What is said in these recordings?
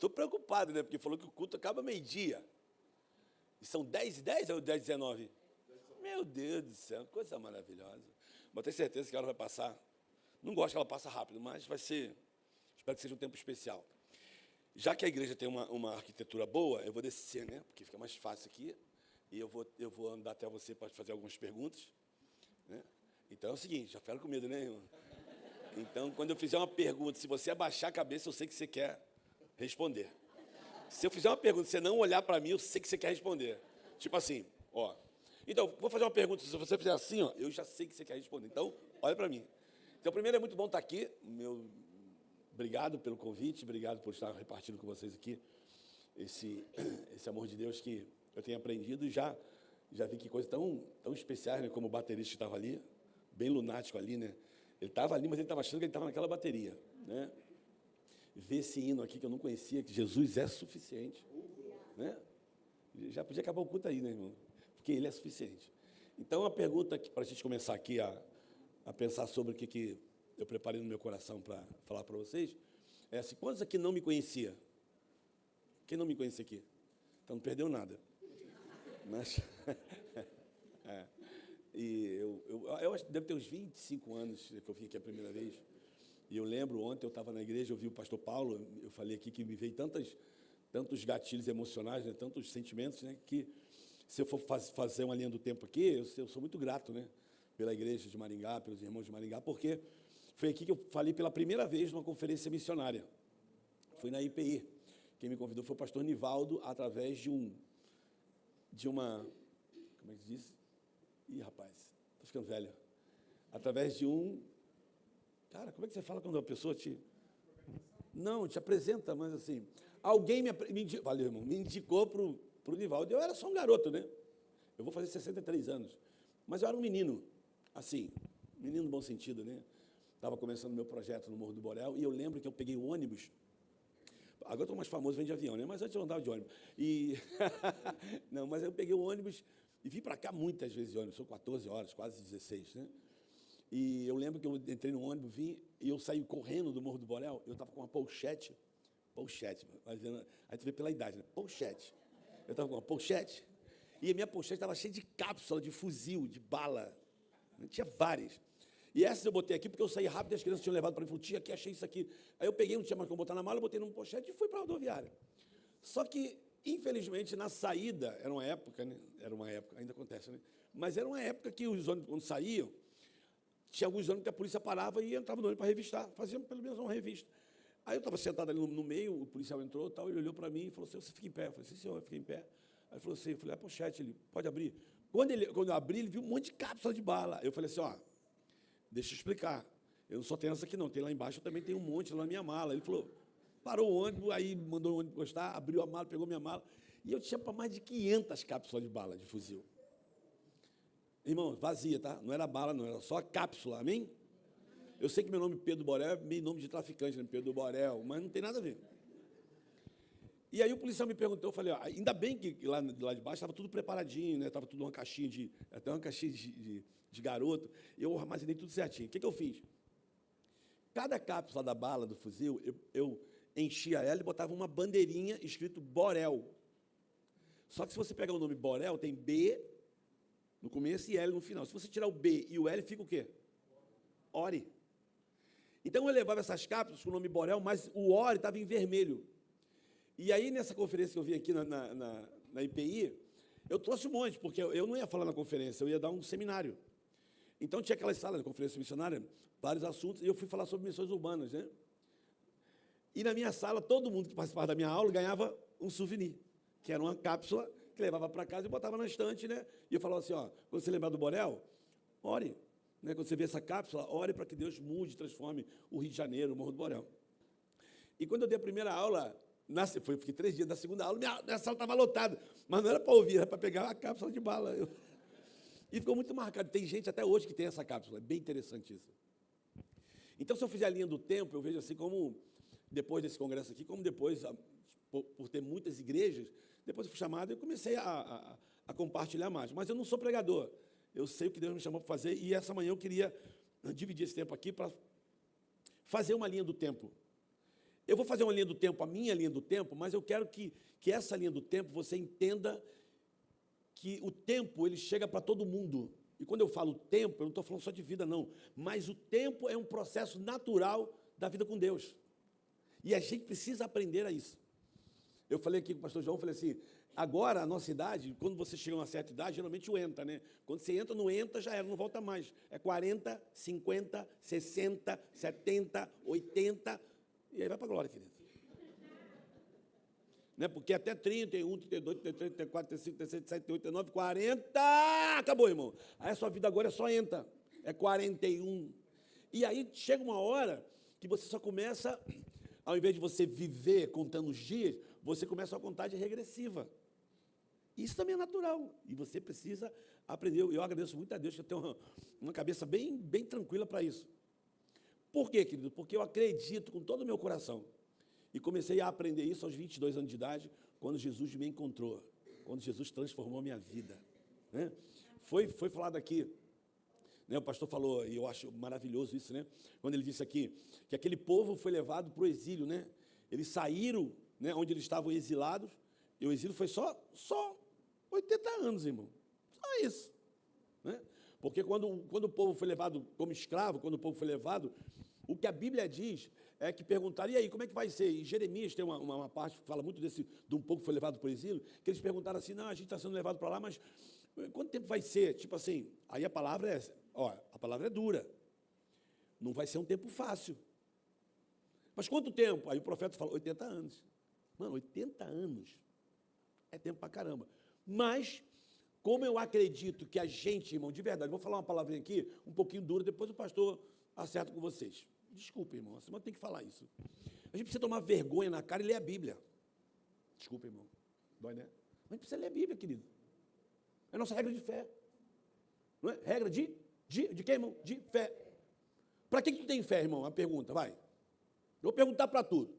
estou preocupado, né? Porque falou que o culto acaba meio-dia. E são 10h10 ou 10h19? Meu Deus do céu, coisa maravilhosa. Mas tenho certeza que a hora vai passar. Não gosto que ela passe rápido, mas vai ser... Espero que seja um tempo especial. Já que a igreja tem uma arquitetura boa, eu vou descer, né? Porque fica mais fácil aqui. E eu vou andar até você para fazer algumas perguntas. Né? Então é o seguinte, já ficaram com medo, né, irmão? Então, quando eu fizer uma pergunta, se você abaixar a cabeça, eu sei que você quer responder. Se eu fizer uma pergunta e você não olhar para mim, eu sei que você quer responder. Tipo assim, ó. Então, vou fazer uma pergunta, se você fizer assim, ó, eu já sei que você quer responder. Então, olha para mim. Então, primeiro, é muito bom estar aqui. Obrigado pelo convite, obrigado por estar repartindo com vocês aqui esse amor de Deus que eu tenho aprendido e já vi que coisas tão especiais, né, como o baterista estava ali, bem lunático ali, né? Ele estava ali, mas ele estava achando que ele estava naquela bateria, né? Ver esse hino aqui que eu não conhecia, que Jesus é suficiente, né? Já podia acabar o culto aí, né, irmão? Porque ele é suficiente. Então, a pergunta para a gente começar aqui a pensar sobre o que eu preparei no meu coração para falar para vocês é assim: quantos aqui não me conhecia? Quem não me conhecia aqui? Então não perdeu nada. Mas e eu acho que deve ter uns 25 anos que eu vim aqui a primeira vez. E eu lembro, ontem eu estava na igreja, eu vi o pastor Paulo, eu falei aqui que me veio tantos gatilhos emocionais, né, tantos sentimentos, né, que se eu for fazer uma linha do tempo aqui, eu sou muito grato, né, pela igreja de Maringá, pelos irmãos de Maringá, porque foi aqui que eu falei pela primeira vez numa conferência missionária. Foi na IPI. Quem me convidou foi o pastor Nivaldo, através de uma... Como é que diz? Ih, rapaz, estou ficando velho. Através de um... Cara, como é que você fala quando uma pessoa Não, te apresenta, mas assim... Alguém valeu, irmão, me indicou para o Nivaldo. Eu era só um garoto, né? Eu vou fazer 63 anos. Mas eu era um menino, assim, menino no bom sentido, né? Estava começando meu projeto no Morro do Borel, e eu lembro que eu peguei o ônibus. Agora eu estou mais famoso, vem de avião, né? Mas antes eu andava de ônibus. Não, mas eu peguei o ônibus e vim para cá muitas vezes de ônibus. São 14 horas, quase 16, né? E eu lembro que eu entrei no ônibus, vim, e eu saí correndo do Morro do Borel. Eu estava com uma pochete, aí tu vê pela idade, né? Pochete. Eu estava com uma pochete, e a minha pochete estava cheia de cápsula, de fuzil, de bala. Tinha várias. E essas eu botei aqui porque eu saí rápido e as crianças tinham levado para mim. Falaram: tia, aqui, achei isso aqui. Aí eu peguei, não tinha mais como botar na mala, botei num pochete e fui para a rodoviária. Só que, infelizmente, na saída, era uma época, né? Ainda acontece, né? Mas era uma época que os ônibus, quando saíam, tinha alguns ônibus que a polícia parava e entrava no ônibus para revistar. Fazia pelo menos uma revista. Aí eu estava sentado ali no meio, o policial entrou, tal, ele olhou para mim e falou assim: você fica em pé? Eu falei: sim, senhor, eu fiquei em pé. Aí ele falou assim: eu falei: a pochete, ele pode abrir. Quando eu abri, ele viu um monte de cápsula de bala. Eu falei assim: ó, deixa eu explicar. Eu não só tenho essa aqui, não. Tem lá embaixo, eu também tenho um monte lá na minha mala. Ele falou, parou o ônibus, aí mandou o ônibus encostar, abriu a mala, pegou minha mala. E eu tinha para mais de 500 cápsulas de bala, de fuzil. Irmão, vazia, tá? Não era bala, não. Era só a cápsula, amém? Eu sei que meu nome Pedro Borel é meio nome de traficante, né? Pedro Borel, mas não tem nada a ver. E aí o policial me perguntou, eu falei: ó, ainda bem que lá de baixo estava tudo preparadinho, né? Estava tudo uma caixinha até uma caixinha de garoto, e eu armazenei tudo certinho. O que eu fiz? Cada cápsula da bala, do fuzil, eu enchia ela e botava uma bandeirinha escrito Borel. Só que se você pegar o nome Borel, tem B no começo e L no final. Se você tirar o B e o L, fica o quê? Ori. Então eu levava essas cápsulas com o nome Borel, mas o Ori estava em vermelho. E aí, nessa conferência que eu vi aqui na IPI, eu trouxe um monte, porque eu não ia falar na conferência, eu ia dar um seminário. Então, tinha aquelas salas de conferência missionária, vários assuntos, e eu fui falar sobre missões urbanas, né? E na minha sala, todo mundo que participava da minha aula ganhava um souvenir, que era uma cápsula que levava para casa e botava na estante, né? E eu falava assim: ó, quando você lembrar do Borel, ore. Né? Quando você vê essa cápsula, ore para que Deus mude, transforme o Rio de Janeiro, o Morro do Borel. E quando eu dei a primeira aula, fiquei 3 dias da segunda aula, minha sala estava lotada, mas não era para ouvir, era para pegar a cápsula de bala. E ficou muito marcado. Tem gente até hoje que tem essa cápsula, é bem interessante isso. Então, se eu fizer a linha do tempo, eu vejo assim como, depois desse congresso aqui, como depois, por ter muitas igrejas, depois eu fui chamado e comecei a compartilhar mais. Mas eu não sou pregador, eu sei o que Deus me chamou para fazer, e essa manhã eu queria dividir esse tempo aqui para fazer uma linha do tempo. eu vou fazer uma linha do tempo, a minha linha do tempo, mas eu quero que essa linha do tempo você entenda que o tempo, ele chega para todo mundo. E quando eu falo tempo, eu não estou falando só de vida, não. Mas o tempo é um processo natural da vida com Deus. E a gente precisa aprender a isso. Eu falei aqui com o pastor João, falei assim, agora a nossa idade, quando você chega a uma certa idade, geralmente o entra, né? Quando você entra, não entra, já era, não volta mais. É 40, 50, 60, 70, 80, e aí vai para a glória, querido. Né? Porque até 31, 32, 33, 34, 35, 36, 37, 38, 39, 40, acabou, irmão. Aí a sua vida agora só entra, é 41. E aí chega uma hora que você só começa, ao invés de você viver contando os dias, você começa a contagem regressiva. Isso também é natural, e você precisa aprender. Eu agradeço muito a Deus que eu tenho uma cabeça bem tranquila para isso. Por quê, querido? Porque eu acredito com todo o meu coração. E comecei a aprender isso aos 22 anos de idade, quando Jesus me encontrou, quando Jesus transformou a minha vida. Né? Foi falado aqui, né? O pastor falou, e eu acho maravilhoso isso, né? Quando ele disse aqui, que aquele povo foi levado para o exílio, né? Eles saíram, né, onde eles estavam exilados, e o exílio foi só 80 anos, irmão. Só isso. Né? Porque quando o povo foi levado como escravo, quando o povo foi levado, o que a Bíblia diz é que perguntaram, e aí, como é que vai ser? E Jeremias tem uma parte que fala muito de um povo que foi levado para o exílio, que eles perguntaram assim, não, a gente está sendo levado para lá, mas quanto tempo vai ser? Tipo assim, aí a palavra é dura. Não vai ser um tempo fácil. Mas quanto tempo? Aí o profeta falou, 80 anos. Mano, 80 anos é tempo pra caramba. Mas, como eu acredito que a gente, irmão, de verdade, vou falar uma palavrinha aqui, um pouquinho dura, depois o pastor acerta com vocês. Desculpa, irmão, a semana tem que falar isso. A gente precisa tomar vergonha na cara e ler a Bíblia. Desculpa, irmão. Dói, né? Mas a gente precisa ler a Bíblia, querido. É a nossa regra de fé. Não é? Regra de quê, irmão? De fé. Para que tu tem fé, irmão? Uma pergunta, vai. Eu vou perguntar para tudo.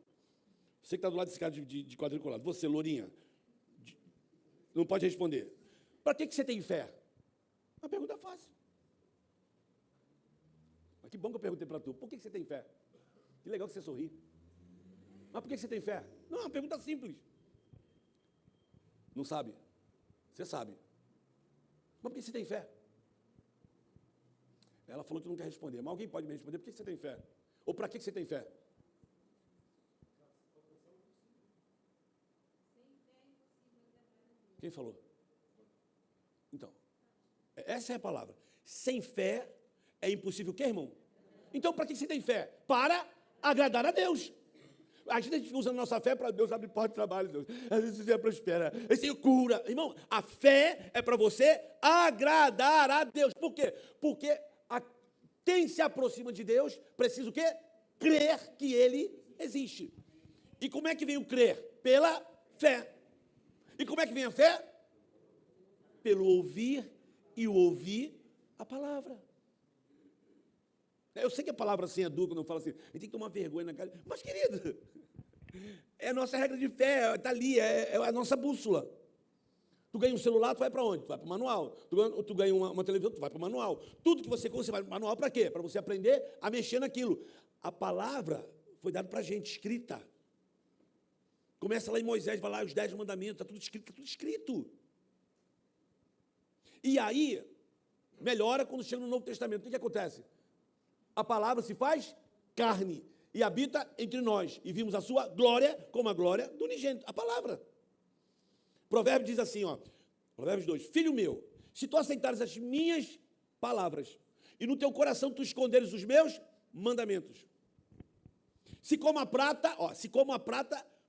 Você que está do lado desse cara de quadriculado. Você, Lourinha, não pode responder. Para que você tem fé? Uma pergunta fácil. Mas que bom que eu perguntei para tu. Por que você tem fé? Que legal que você sorri. Mas por que você tem fé? Não, é uma pergunta simples. Não sabe? Você sabe. Mas por que você tem fé? Ela falou que não quer responder. Mas alguém pode me responder. Por que você tem fé? Ou para que você tem fé? Quem falou? Então, essa é a palavra. Sem fé é impossível o quê, irmão? Então, para que você tem fé? Para agradar a Deus. A gente fica usando nossa fé para Deus abrir porta de trabalho, Deus. Às vezes você prospera, você cura. Irmão, a fé é para você agradar a Deus. Por quê? Porque quem se aproxima de Deus precisa o quê? Crer que Ele existe. E como é que vem o crer? Pela fé. E como é que vem a fé? Pelo ouvir, e o ouvir a palavra. Eu sei que a palavra assim é dura quando eu falo assim, a gente tem que tomar vergonha na cara. Mas, querido, é a nossa regra de fé, está ali, é a nossa bússola. Tu ganha um celular, tu vai para onde? Tu vai para o manual. Tu ganha uma televisão, tu vai para o manual. Tudo que você compra, você vai para o manual para quê? Para você aprender a mexer naquilo. A palavra foi dada para a gente, escrita. Começa lá em Moisés, vai lá os 10 mandamentos, está tudo escrito, está tudo escrito. E aí, melhora quando chega no Novo Testamento. O que acontece? A palavra se faz carne e habita entre nós. E vimos a sua glória como a glória do unigênito. A palavra. Provérbio diz assim, ó, Provérbios 2, filho meu, se tu aceitares as minhas palavras e no teu coração tu esconderes os meus mandamentos. Se como a prata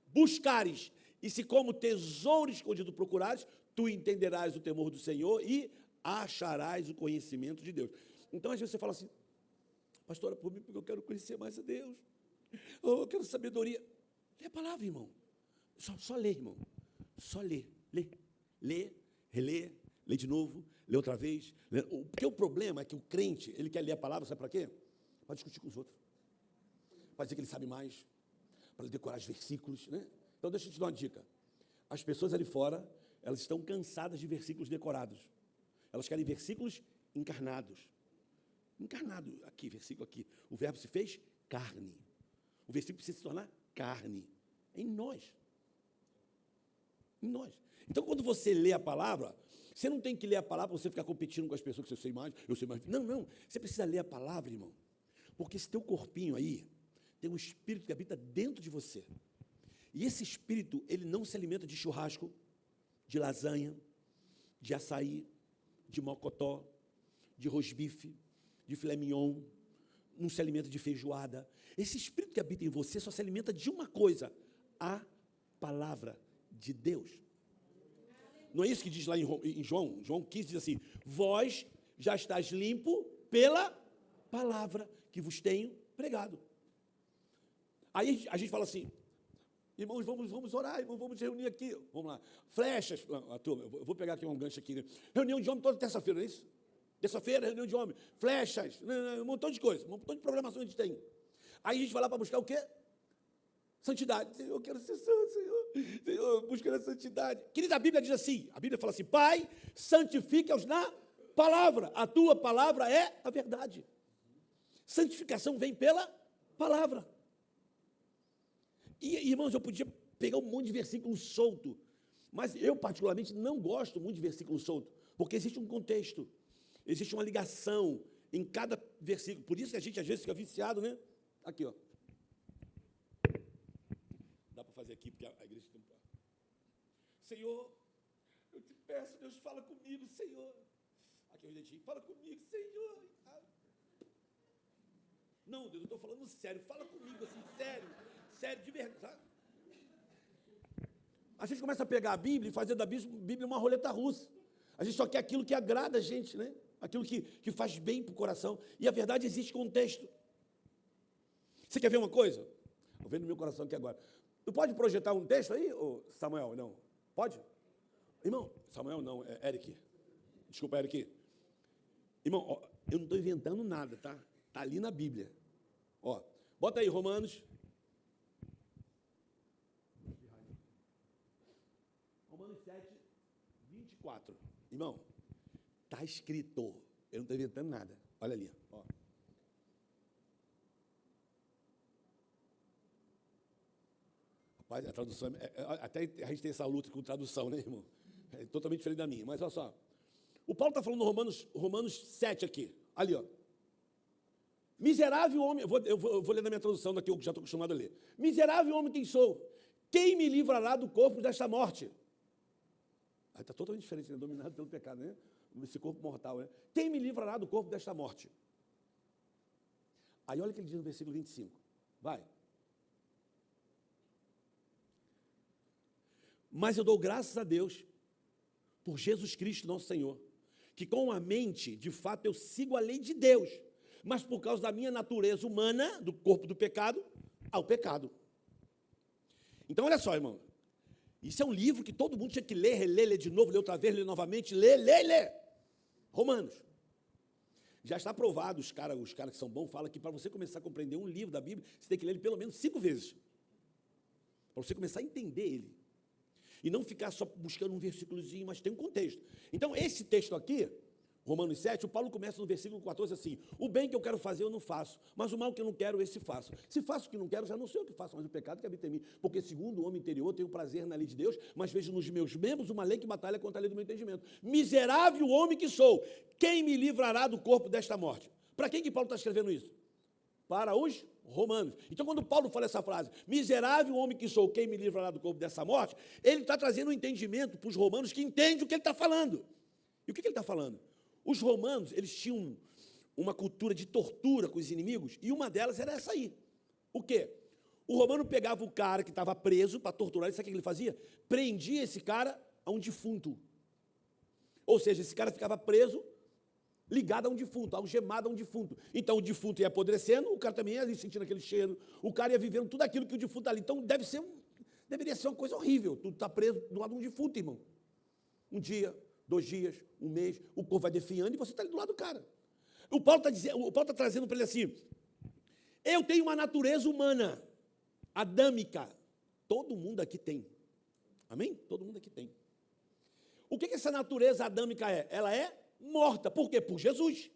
buscares, e se como tesouro escondido procurares, tu entenderás o temor do Senhor e acharás o conhecimento de Deus. Então, às vezes você fala assim, pastora, por mim, porque eu quero conhecer mais a Deus. Eu quero sabedoria. Lê a palavra, irmão. Só lê, irmão. Só lê. Lê, relê, lê de novo, lê outra vez. Porque o problema é que o crente, ele quer ler a palavra, sabe para quê? Para discutir com os outros. Para dizer que ele sabe mais. Para decorar os versículos, né? Então, deixa eu te dar uma dica. As pessoas ali fora, elas estão cansadas de versículos decorados. Elas querem versículos encarnados. Encarnado, aqui, versículo aqui. O verbo se fez carne. O versículo precisa se tornar carne. É em nós. Em nós. Então, quando você lê a palavra, você não tem que ler a palavra para você ficar competindo com as pessoas que eu sei mais. Não, não. Você precisa ler a palavra, irmão. Porque esse teu corpinho aí tem um espírito que habita dentro de você. E esse espírito, ele não se alimenta de churrasco, de lasanha, de açaí, de mocotó, de rosbife, de filé mignon, não se alimenta de feijoada. Esse espírito que habita em você só se alimenta de uma coisa, a palavra de Deus. Não é isso que diz lá em João 15, diz assim, vós já estáis limpo pela palavra que vos tenho pregado. Aí a gente fala assim, irmãos, vamos orar, irmãos, vamos reunir aqui, vamos lá, flechas, turma, eu vou pegar aqui um gancho aqui, né? Reunião de homem toda terça-feira, não é isso? Terça-feira, reunião de homem, flechas, um montão de coisas, um montão de programação a gente tem. Aí a gente vai lá para buscar o quê? Santidade. Senhor, eu quero ser santo, Senhor, buscando a santidade. Querida, a Bíblia diz assim, a Bíblia fala assim, Pai, santifica-os na palavra, a tua palavra é a verdade. Santificação vem pela palavra. E, irmãos, eu podia pegar um monte de versículo solto, mas eu, particularmente, não gosto muito de versículo solto, porque existe um contexto, existe uma ligação em cada versículo. Por isso que a gente, às vezes, fica viciado, né? Aqui, ó. Dá para fazer aqui, porque a igreja tem... Senhor, eu te peço, Deus, fala comigo, Senhor. Aqui, o dedinho, fala comigo, Senhor. Não, Deus, eu estou falando sério, fala comigo, assim, sério, de verdade. A gente começa a pegar a Bíblia e fazer da Bíblia uma roleta russa. A gente só quer aquilo que agrada a gente, né? Aquilo que faz bem para o coração. E a verdade, existe contexto. Você quer ver uma coisa? Estou vendo no meu coração aqui agora. Tu pode projetar um texto aí, Samuel? Não. Pode? Irmão, Samuel não, é Eric. Desculpa, Eric. Irmão, ó, eu não estou inventando nada, tá? Está ali na Bíblia. Ó, bota aí, Romanos. Romanos 7, 24. Irmão, está escrito. Eu não estou inventando nada. Olha ali, ó. Rapaz, a tradução, até a gente tem essa luta com tradução, né, irmão? É totalmente diferente da minha. Mas olha só. O Paulo está falando no Romanos 7 aqui. Ali, ó. Miserável homem, eu vou ler na minha tradução daqui, eu já estou acostumado a ler. Miserável homem quem sou, quem me livrará do corpo desta morte? Aí está totalmente diferente, né? Dominado pelo pecado, né? Esse corpo mortal, né? Quem me livrará do corpo desta morte? Aí olha o que ele diz no versículo 25. Vai. Mas eu dou graças a Deus por Jesus Cristo, nosso Senhor, que com a mente, de fato, eu sigo a lei de Deus, mas por causa da minha natureza humana, do corpo do pecado, ao pecado. Então, olha só, irmão, isso é um livro que todo mundo tinha que ler, reler, ler de novo, ler outra vez, ler novamente, ler. Romanos. Já está provado, os caras que são bons falam que para você começar a compreender um livro da Bíblia, você tem que ler ele pelo menos 5 vezes, para você começar a entender ele. E não ficar só buscando um versículozinho, mas tem um contexto. Então, esse texto aqui, Romanos 7, o Paulo começa no versículo 14 assim, o bem que eu quero fazer eu não faço, mas o mal que eu não quero, esse faço. Se faço o que não quero, já não sei o que faço, mas o pecado que habita em mim. Porque segundo o homem interior, tenho prazer na lei de Deus, mas vejo nos meus membros uma lei que batalha contra a lei do meu entendimento. Miserável homem que sou, quem me livrará do corpo desta morte? Para quem que Paulo está escrevendo isso? Para os romanos. Então, quando Paulo fala essa frase, miserável homem que sou, quem me livrará do corpo dessa morte, ele está trazendo um entendimento para os romanos que entendem o que ele está falando. E o que ele está falando? Os romanos, eles tinham uma cultura de tortura com os inimigos, e uma delas era essa aí. O quê? O romano pegava o cara que estava preso para torturar, e sabe o que ele fazia? Prendia esse cara a um defunto. Ou seja, esse cara ficava preso, ligado a um defunto, algemado a um defunto. Então, o defunto ia apodrecendo, o cara também ia sentindo aquele cheiro, o cara ia vivendo tudo aquilo que o defunto está ali. Então, deveria ser uma coisa horrível, tu está preso do lado de um defunto, irmão. Um dia, 2 dias, 1 mês, o corpo vai definhando e você está ali do lado do cara. O Paulo está trazendo para ele assim, eu tenho uma natureza humana, adâmica. Todo mundo aqui tem. Amém? Todo mundo aqui tem. O que essa natureza adâmica é? Ela é morta. Por quê? Por Jesus.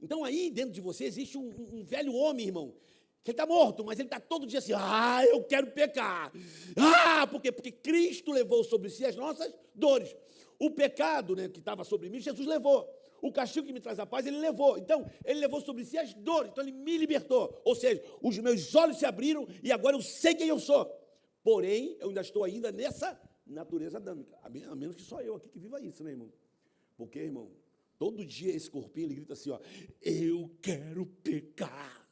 Então aí dentro de você existe um velho homem, irmão, Que ele está morto, mas ele está todo dia assim, eu quero pecar. Por quê? Porque Cristo levou sobre si as nossas dores. O pecado, né, que estava sobre mim, Jesus levou. O castigo que me traz a paz, ele levou. Então, ele levou sobre si as dores. Então, ele me libertou. Ou seja, os meus olhos se abriram e agora eu sei quem eu sou. Porém, eu ainda estou ainda nessa natureza adâmica. A menos que só eu aqui que viva isso, né, irmão? Porque, irmão, todo dia esse corpinho, ele grita assim, eu quero pecar.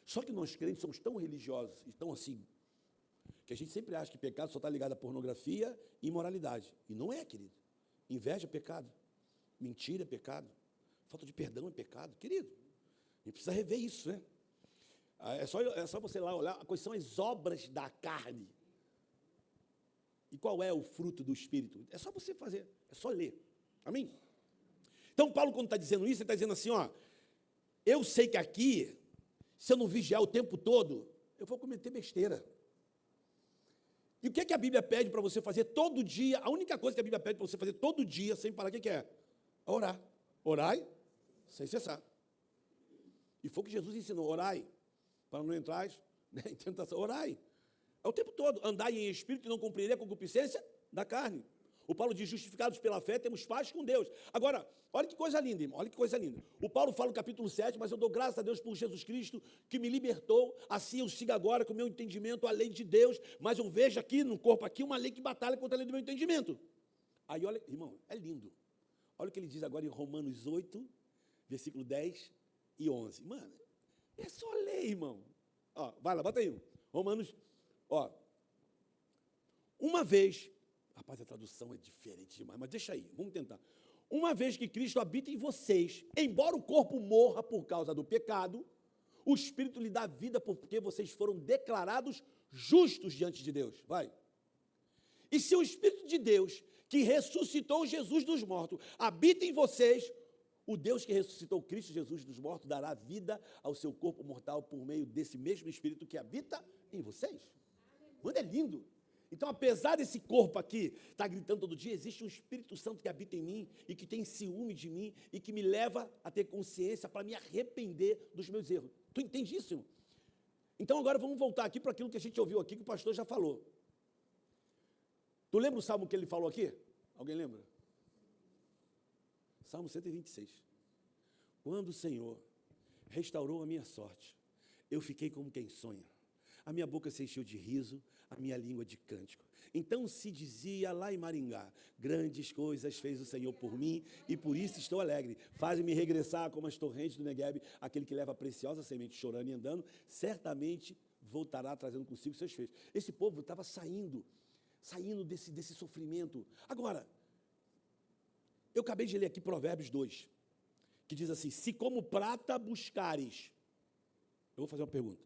Só que nós crentes somos tão religiosos e tão assim, que a gente sempre acha que pecado só está ligado à pornografia e imoralidade. E não é, querido. Inveja é pecado. Mentira é pecado. Falta de perdão é pecado. Querido, a gente precisa rever isso, né? É só você lá olhar quais são as obras da carne. E qual é o fruto do Espírito. É só você fazer, é só ler. Amém? Então, Paulo, quando está dizendo isso, ele está dizendo assim, eu sei que aqui, se eu não vigiar o tempo todo, eu vou cometer besteira. E o que a Bíblia pede para você fazer todo dia? A única coisa que a Bíblia pede para você fazer todo dia, sem parar, o que é? Orar. Orai sem cessar. E foi o que Jesus ensinou, orai, para não entrar em tentação. Orai. É o tempo todo. Andai em espírito e não cumprirei a concupiscência da carne. O Paulo diz, justificados pela fé, temos paz com Deus. Agora, olha que coisa linda, irmão, olha que coisa linda. O Paulo fala no capítulo 7, mas eu dou graças a Deus por Jesus Cristo, que me libertou, assim eu sigo agora com o meu entendimento, a lei de Deus, mas eu vejo aqui, no corpo aqui, uma lei que batalha contra a lei do meu entendimento. Aí, olha, irmão, é lindo. Olha o que ele diz agora em Romanos 8, versículo 10 e 11. Mano, é só ler, irmão. Vai lá, bota aí. Romanos, uma vez... Rapaz, a tradução é diferente demais, mas deixa aí, vamos tentar. Uma vez que Cristo habita em vocês, embora o corpo morra por causa do pecado, o Espírito lhe dá vida porque vocês foram declarados justos diante de Deus. Vai. E se o Espírito de Deus, que ressuscitou Jesus dos mortos, habita em vocês, o Deus que ressuscitou Cristo Jesus dos mortos dará vida ao seu corpo mortal por meio desse mesmo Espírito que habita em vocês. Mano, é lindo. Então, apesar desse corpo aqui estar gritando todo dia, existe um Espírito Santo que habita em mim e que tem ciúme de mim e que me leva a ter consciência para me arrepender dos meus erros. Tu entende isso, irmão? Então, agora vamos voltar aqui para aquilo que a gente ouviu aqui, que o pastor já falou. Tu lembra o salmo que ele falou aqui? Alguém lembra? Salmo 126. Quando o Senhor restaurou a minha sorte, eu fiquei como quem sonha. A minha boca se encheu de riso, a minha língua de cântico. Então se dizia lá em Maringá, grandes coisas fez o Senhor por mim, e por isso estou alegre. Faz-me regressar como as torrentes do Neguebe, aquele que leva a preciosa semente chorando e andando, certamente voltará trazendo consigo seus feitos. Esse povo estava saindo desse sofrimento. Agora, eu acabei de ler aqui Provérbios 2, que diz assim, se como prata buscares, eu vou fazer uma pergunta.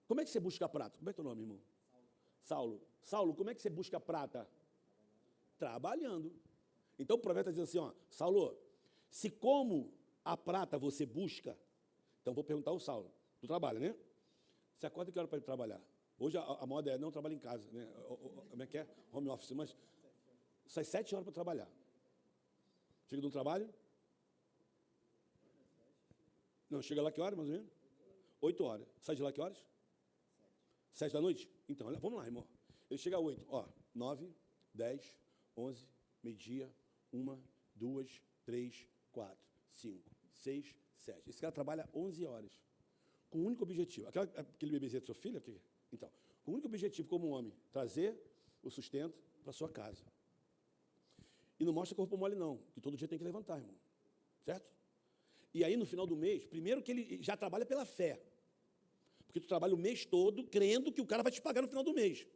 Como é que você busca prata? Como é teu nome, irmão? Saulo. Saulo, como é que você busca prata? Trabalhando. Então o profeta diz assim, Saulo, se como a prata você busca, então vou perguntar ao Saulo, tu trabalha, né? Você acorda que hora para ir trabalhar? Hoje a moda é não trabalhar em casa, né? Como é que é? Home office, mas sai 7 horas para trabalhar. Chega do trabalho? Não, chega lá que hora, mais ou menos? 8 horas. Sai de lá que horas? 7 da noite? Então, olha, vamos lá, irmão. Ele chega a 8. 9, 10, 11, meio-dia, 1, 2, 3, 4, 5, 6, 7. Esse cara trabalha 11 horas. Com o único objetivo. Aquele bebezinho de sua filha? Então, com o único objetivo como homem, trazer o sustento para sua casa. E não mostra corpo mole, não, que todo dia tem que levantar, irmão. Certo? E aí, no final do mês, primeiro que ele já trabalha pela fé. Porque tu trabalha o mês todo crendo que o cara vai te pagar no final do mês.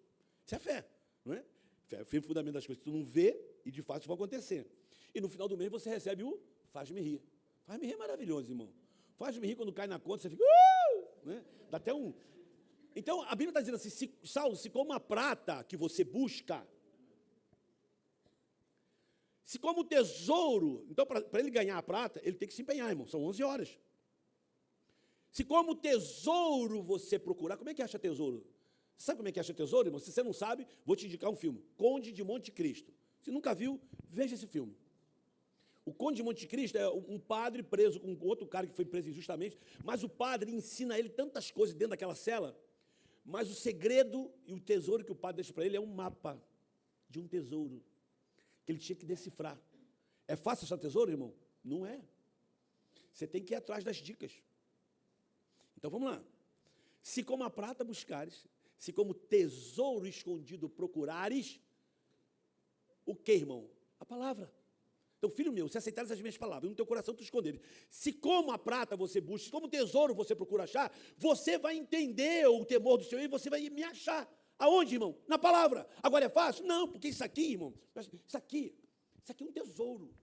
Isso é fé, não é? Fé é o fundamento das coisas que tu não vê e de fato vão acontecer. E no final do mês você recebe o faz-me rir. Faz-me rir é maravilhoso, irmão. Faz-me rir quando cai na conta, você fica... né? Dá até um... Então, a Bíblia está dizendo assim, Saulo, se como a prata que você busca, se como tesouro... Então, para ele ganhar a prata, ele tem que se empenhar, irmão. São 11 horas. Se como tesouro você procurar, como é que acha tesouro? Sabe como é que acha tesouro, irmão? Se você não sabe, vou te indicar um filme, Conde de Monte Cristo. Se nunca viu, veja esse filme. O Conde de Monte Cristo é um padre preso com outro cara que foi preso injustamente, mas o padre ensina a ele tantas coisas dentro daquela cela, mas o segredo e o tesouro que o padre deixa para ele é um mapa de um tesouro, que ele tinha que decifrar. É fácil achar tesouro, irmão? Não é. Você tem que ir atrás das dicas. Então, vamos lá. Se como a prata buscares, se como tesouro escondido procurares, o que, irmão? A palavra. Então, filho meu, se aceitares as minhas palavras, no teu coração tu esconderes, se como a prata você busca, se como tesouro você procura achar, você vai entender o temor do Senhor e você vai me achar. Aonde, irmão? Na palavra. Agora é fácil? Não, porque isso aqui, irmão, isso aqui é um tesouro.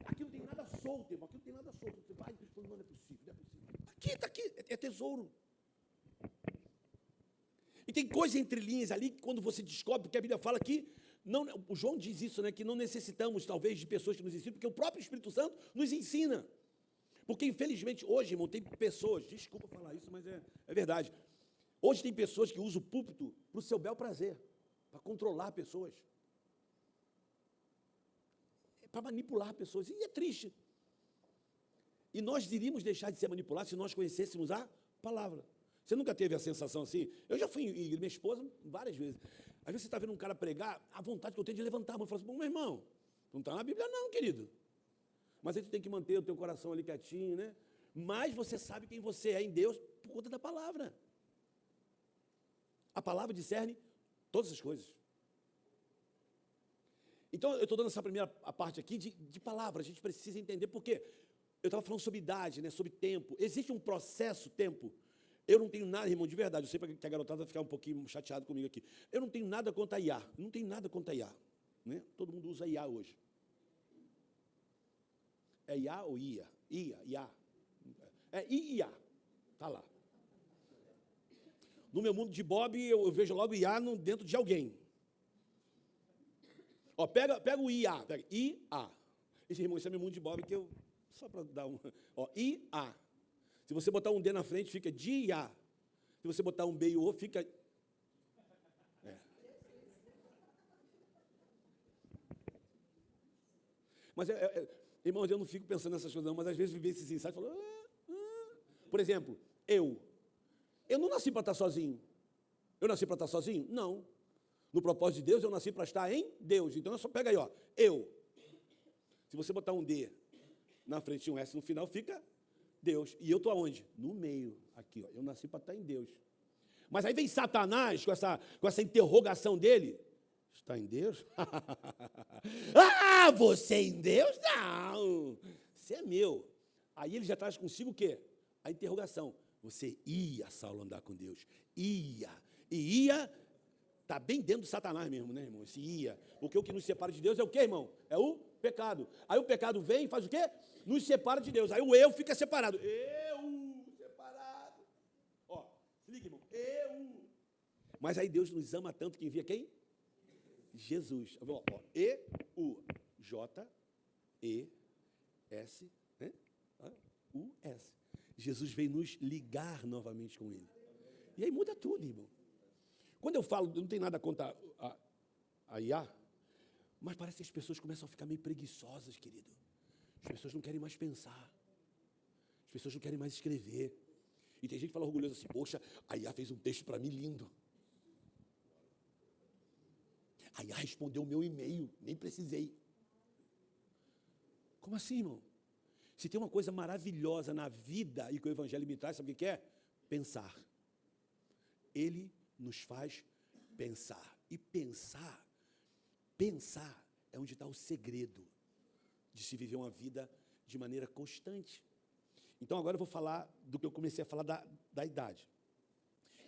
Aqui não tem nada solto, irmão, aqui não tem nada solto. Você vai, não é possível, não é possível. Aqui, está aqui, é tesouro. E tem coisa entre linhas ali que quando você descobre, porque a Bíblia fala que, não, o João diz isso, né, que não necessitamos, talvez, de pessoas que nos ensinam, porque o próprio Espírito Santo nos ensina. Porque, infelizmente, hoje, irmão, tem pessoas, desculpa falar isso, mas é verdade. Hoje tem pessoas que usam o púlpito para o seu bel prazer, para controlar pessoas, para manipular pessoas, e é triste. E nós iríamos deixar de ser manipulados se nós conhecêssemos a palavra. Você nunca teve a sensação assim? Eu já fui em igreja, minha esposa, várias vezes. Às vezes você está vendo um cara pregar, a vontade que eu tenho de levantar a mão e falar assim, meu irmão, não está na Bíblia não, querido. Mas aí tu tem que manter o teu coração ali quietinho, né? Mas você sabe quem você é em Deus por conta da palavra. A palavra discerne todas as coisas. Então, eu estou dando essa primeira parte aqui de palavra. A gente precisa entender, porque eu estava falando sobre idade, né, sobre tempo. Existe um processo, tempo. Eu não tenho nada, irmão, de verdade. Eu sei que a garotada vai ficar um pouquinho chateada comigo aqui. Eu não tenho nada contra a IA. Não tenho nada contra a IA. Né? Todo mundo usa IA hoje. É IA ou IA? IA. É IA. Está lá. No meu mundo de Bob, eu vejo logo IA dentro de alguém. Ó, pega o IA. Pega IA. Esse, irmão, esse é meu mundo de Bob, que eu... Só para dar um... Ó, IA. Se você botar um D na frente, fica dia. Se você botar um B e o O, fica... É. Mas, irmãos, eu não fico pensando nessas coisas, não, mas às vezes viver esses insights e falar... Por exemplo, eu não nasci para estar sozinho. Eu nasci para estar sozinho? Não. No propósito de Deus, eu nasci para estar em Deus. Então, eu só pega aí, ó, eu. Se você botar um D na frente e um S no final, fica... Deus. E eu estou aonde? No meio, aqui, ó. Eu nasci para estar em Deus. Mas aí vem Satanás com essa interrogação dele. Está em Deus? Ah, você em Deus? Não. Você é meu. Aí ele já traz consigo o quê? A interrogação. Você ia, Saulo, andar com Deus. Ia. E ia, está bem dentro de Satanás mesmo, né, irmão? Esse ia. Porque o que nos separa de Deus é o quê, irmão? É o pecado. Aí o pecado vem e faz o quê? Nos separa de Deus. Aí o eu fica separado. Eu separado. Ó, se liga, irmão. Eu. Mas aí Deus nos ama tanto que envia quem? Jesus. Ó, E-U. J-E-S, né? U-S. Jesus veio nos ligar novamente com Ele. E aí muda tudo, irmão. Quando eu falo, não tem nada contra a IA, mas parece que as pessoas começam a ficar meio preguiçosas, querido. As pessoas não querem mais pensar. As pessoas não querem mais escrever. E tem gente que fala orgulhoso assim, poxa, a IA fez um texto para mim lindo. A IA respondeu o meu e-mail, nem precisei. Como assim, irmão? Se tem uma coisa maravilhosa na vida e que o Evangelho me traz, sabe o que é? Pensar. Ele nos faz pensar. E pensar é onde está o segredo de se viver uma vida de maneira constante. Então, agora eu vou falar do que eu comecei a falar da idade.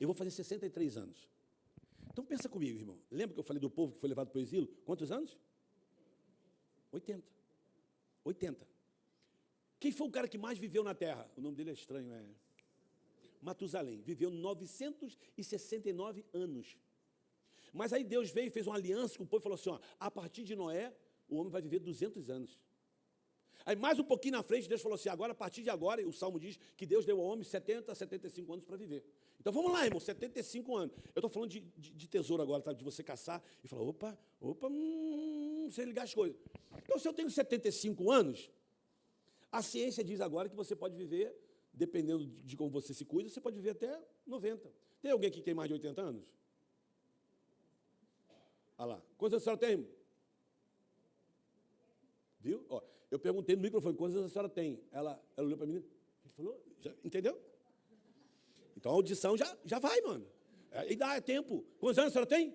Eu vou fazer 63 anos. Então, pensa comigo, irmão. Lembra que eu falei do povo que foi levado para o exílio? Quantos anos? 80. Quem foi o cara que mais viveu na terra? O nome dele é estranho, é Matusalém. Viveu 969 anos. Mas aí Deus veio e fez uma aliança com o povo e falou assim, ó, a partir de Noé, o homem vai viver 200 anos. Aí, mais um pouquinho na frente, Deus falou assim, agora, a partir de agora, o Salmo diz que Deus deu ao homem 70 a 75 anos para viver. Então, vamos lá, irmão, 75 anos. Eu estou falando de tesouro agora, tá? De você caçar e falar, sem ligar as coisas. Então, se eu tenho 75 anos, a ciência diz agora que você pode viver, dependendo de como você se cuida, você pode viver até 90. Tem alguém aqui que tem mais de 80 anos? Olha lá. Quantos anos a senhora tem? Viu? Ó, eu perguntei no microfone, quantos anos a senhora tem? Ela olhou para mim, ele falou, entendeu? Então a audição já vai, mano. E dá, é tempo. Quantos anos a senhora tem?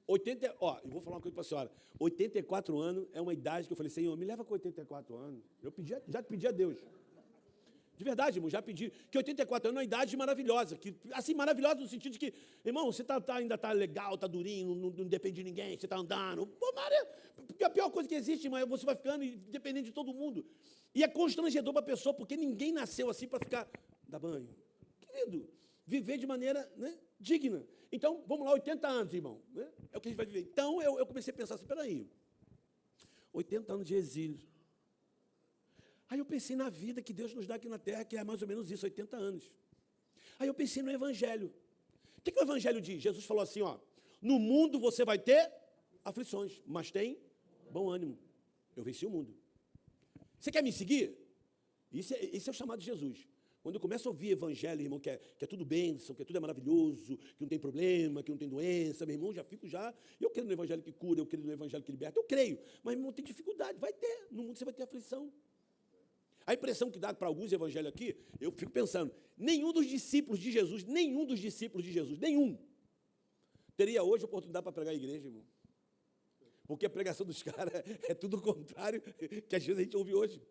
80, eu vou falar uma coisa para a senhora. 84 anos é uma idade que eu falei, Senhor, me leva com 84 anos. Eu já pedi a Deus. De verdade, irmão, já pedi. Que 84 anos é uma idade maravilhosa. Assim, maravilhosa no sentido de que, irmão, você ainda está legal, está durinho, não depende de ninguém, você está andando. Pô, Maria, a pior coisa que existe, irmão, é você vai ficando dependendo de todo mundo. E é constrangedor para a pessoa, porque ninguém nasceu assim para ficar, dar banho. Querido, viver de maneira, né, digna. Então, vamos lá, 80 anos, irmão. Né? É o que a gente vai viver. Então, eu comecei a pensar assim, peraí, 80 anos de exílio. Aí eu pensei na vida que Deus nos dá aqui na terra, que é mais ou menos isso, 80 anos. Aí eu pensei no Evangelho. O que o Evangelho diz? Jesus falou assim, no mundo você vai ter aflições, mas tem bom ânimo. Eu venci o mundo. Você quer me seguir? Esse é o chamado de Jesus. Quando eu começo a ouvir Evangelho, irmão, que é tudo bênção, que tudo é maravilhoso, que não tem problema, que não tem doença, meu irmão, eu creio no Evangelho que cura, eu creio no Evangelho que liberta, eu creio. Mas, meu irmão, tem dificuldade, vai ter. No mundo você vai ter aflição. A impressão que dá para alguns evangelhos aqui, eu fico pensando, nenhum dos discípulos de Jesus, teria hoje oportunidade para pregar a igreja, irmão. Porque a pregação dos caras é tudo o contrário que às vezes a gente ouve hoje.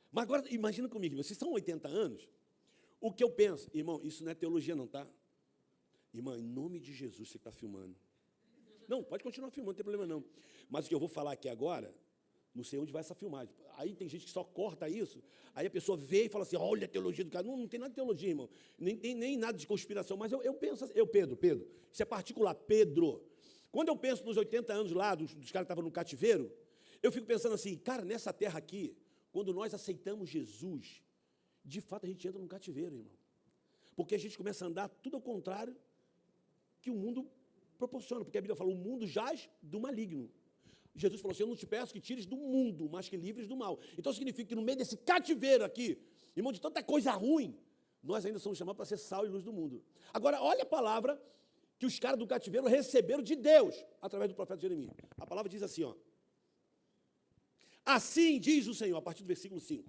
Mas agora, imagina comigo, vocês são 80 anos, o que eu penso, irmão, isso não é teologia não, tá? Irmão, em nome de Jesus, você está filmando. Não, pode continuar filmando, não tem problema não. Mas o que eu vou falar aqui agora, não sei onde vai essa filmagem. Aí tem gente que só corta isso, aí a pessoa vê e fala assim, olha a teologia do cara. Não tem nada de teologia, irmão. Nem nada de conspiração, mas eu penso assim, Pedro, isso é particular, Pedro. Quando eu penso nos 80 anos lá, dos caras que estavam no cativeiro, eu fico pensando assim, cara, nessa terra aqui, quando nós aceitamos Jesus, de fato a gente entra num cativeiro, irmão. Porque a gente começa a andar tudo ao contrário que o mundo proporciona, porque a Bíblia fala, o mundo jaz do maligno. Jesus falou assim, eu não te peço que tires do mundo, mas que livres do mal. Então significa que no meio desse cativeiro aqui, irmão, de tanta coisa ruim, nós ainda somos chamados para ser sal e luz do mundo. Agora, olha a palavra que os caras do cativeiro receberam de Deus, através do profeta Jeremias. A palavra diz assim, assim diz o Senhor, a partir do versículo 5.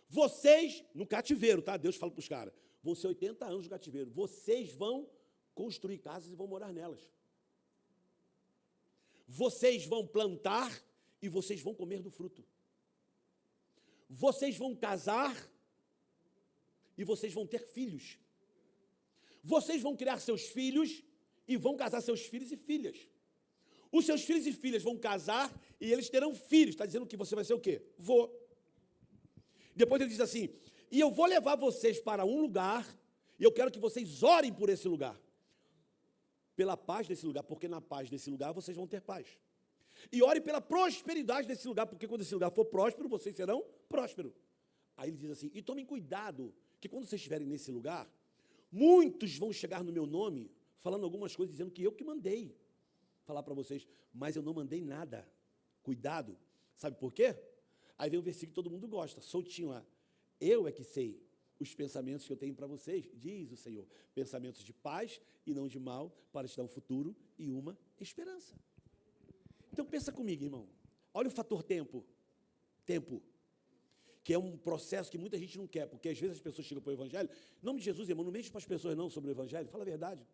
Vocês, no cativeiro, tá? Deus fala para os caras, vão ser 80 anos no cativeiro, vocês vão construir casas e vão morar nelas. Vocês vão plantar e vocês vão comer do fruto. Vocês vão casar e vocês vão ter filhos. Vocês vão criar seus filhos e vão casar seus filhos e filhas. Os seus filhos e filhas vão casar e eles terão filhos. Está dizendo que você vai ser o quê? Vô. Depois ele diz assim, e eu vou levar vocês para um lugar e eu quero que vocês orem por esse lugar. Pela paz desse lugar, porque na paz desse lugar vocês vão ter paz. E ore pela prosperidade desse lugar, porque quando esse lugar for próspero, vocês serão prósperos. Aí ele diz assim, e tomem cuidado, que quando vocês estiverem nesse lugar, muitos vão chegar no meu nome, falando algumas coisas, dizendo que eu que mandei falar para vocês, mas eu não mandei nada. Cuidado. Sabe por quê? Aí vem o versículo que todo mundo gosta, soltinho lá. Eu é que sei os pensamentos que eu tenho para vocês, diz o Senhor, pensamentos de paz e não de mal, para te dar um futuro e uma esperança. Então pensa comigo, irmão, olha o fator tempo, que é um processo que muita gente não quer, porque às vezes as pessoas chegam para o Evangelho, em nome de Jesus, irmão, não mente para as pessoas não sobre o Evangelho, fala a verdade.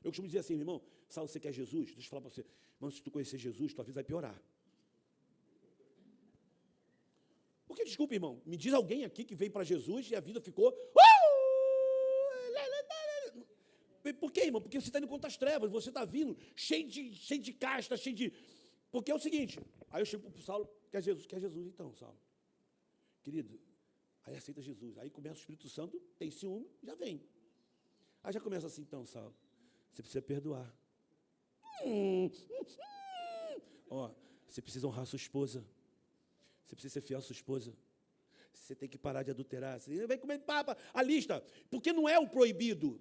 Eu costumo dizer assim, irmão, sabe você quer Jesus? Deixa eu falar para você, irmão, se tu conhecer Jesus, tua vida vai piorar. Porque, desculpa, irmão, me diz alguém aqui que veio para Jesus e a vida ficou... Por quê, irmão? Porque você está indo contra as trevas, você está vindo cheio de casta, cheio de... Porque é o seguinte, aí eu chego para o Saulo, quer Jesus então, Saulo. Querido, aí aceita Jesus. Aí começa o Espírito Santo, tem ciúme, já vem. Aí já começa assim, então, Saulo, você precisa perdoar. Ó, você precisa honrar a sua esposa. Você precisa ser fiel à sua esposa. Você tem que parar de adulterar. Você vai comer papa, a lista. Porque não é o proibido.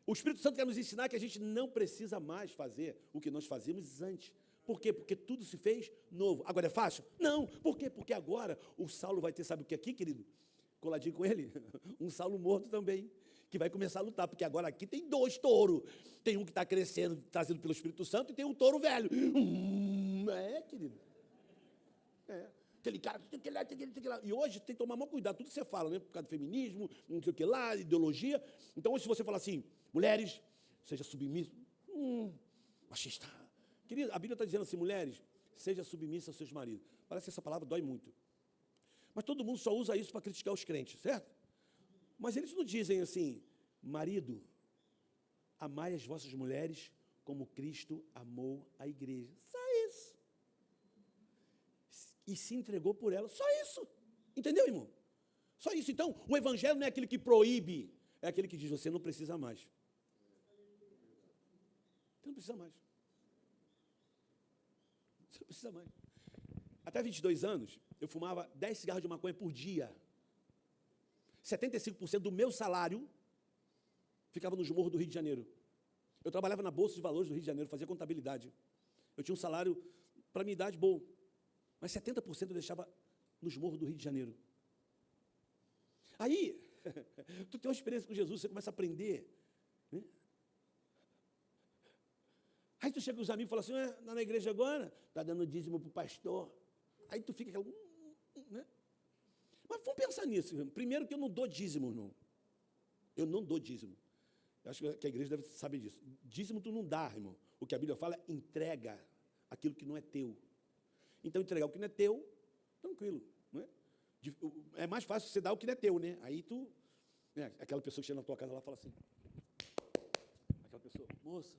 O Espírito Santo quer nos ensinar que a gente não precisa mais fazer o que nós fazíamos antes. Por quê? Porque tudo se fez novo. Agora é fácil? Não. Por quê? Porque agora o Saulo vai ter, sabe o que aqui, querido? Coladinho com ele? Um Saulo morto também, que vai começar a lutar. Porque agora aqui tem 2 touros. Tem um que está crescendo, trazido pelo Espírito Santo, e tem um touro velho. Querido. Aquele cara, tem que lá. E hoje tem que tomar maior cuidado, tudo que você fala, né? Por causa do feminismo, não sei o que lá, ideologia. Então, hoje, se você falar assim, mulheres, seja submissa. Machista. Querido, a Bíblia está dizendo assim, mulheres, seja submissa aos seus maridos. Parece que essa palavra dói muito. Mas todo mundo só usa isso para criticar os crentes, certo? Mas eles não dizem assim, marido, amai as vossas mulheres como Cristo amou a igreja. Só isso. E se entregou por ela, só isso. Entendeu, irmão? Só isso. Então, o evangelho não é aquele que proíbe, é aquele que diz, você não precisa mais. Você não precisa mais. Você não precisa mais. Até 22 anos, eu fumava 10 cigarros de maconha por dia. 75% do meu salário ficava nos morros do Rio de Janeiro. Eu trabalhava na Bolsa de Valores do Rio de Janeiro, fazia contabilidade. Eu tinha um salário, para a minha idade, bom. Mas 70% eu deixava nos morros do Rio de Janeiro. Aí, tu tem uma experiência com Jesus, você começa a aprender. Né? Aí tu chega com os amigos e fala assim, tá na igreja agora? Está dando dízimo para o pastor. Aí tu fica aquela... Né? Mas vamos pensar nisso. Irmão. Primeiro que eu não dou dízimo, não. Eu não dou dízimo. Eu acho que a igreja deve saber disso. Dízimo tu não dá, irmão. O que a Bíblia fala é entrega aquilo que não é teu. Então, entregar o que não é teu, tranquilo. Não é? É mais fácil você dar o que não é teu, né? Aí tu... Né? Aquela pessoa que chega na tua casa lá fala assim... Aquela pessoa, moça,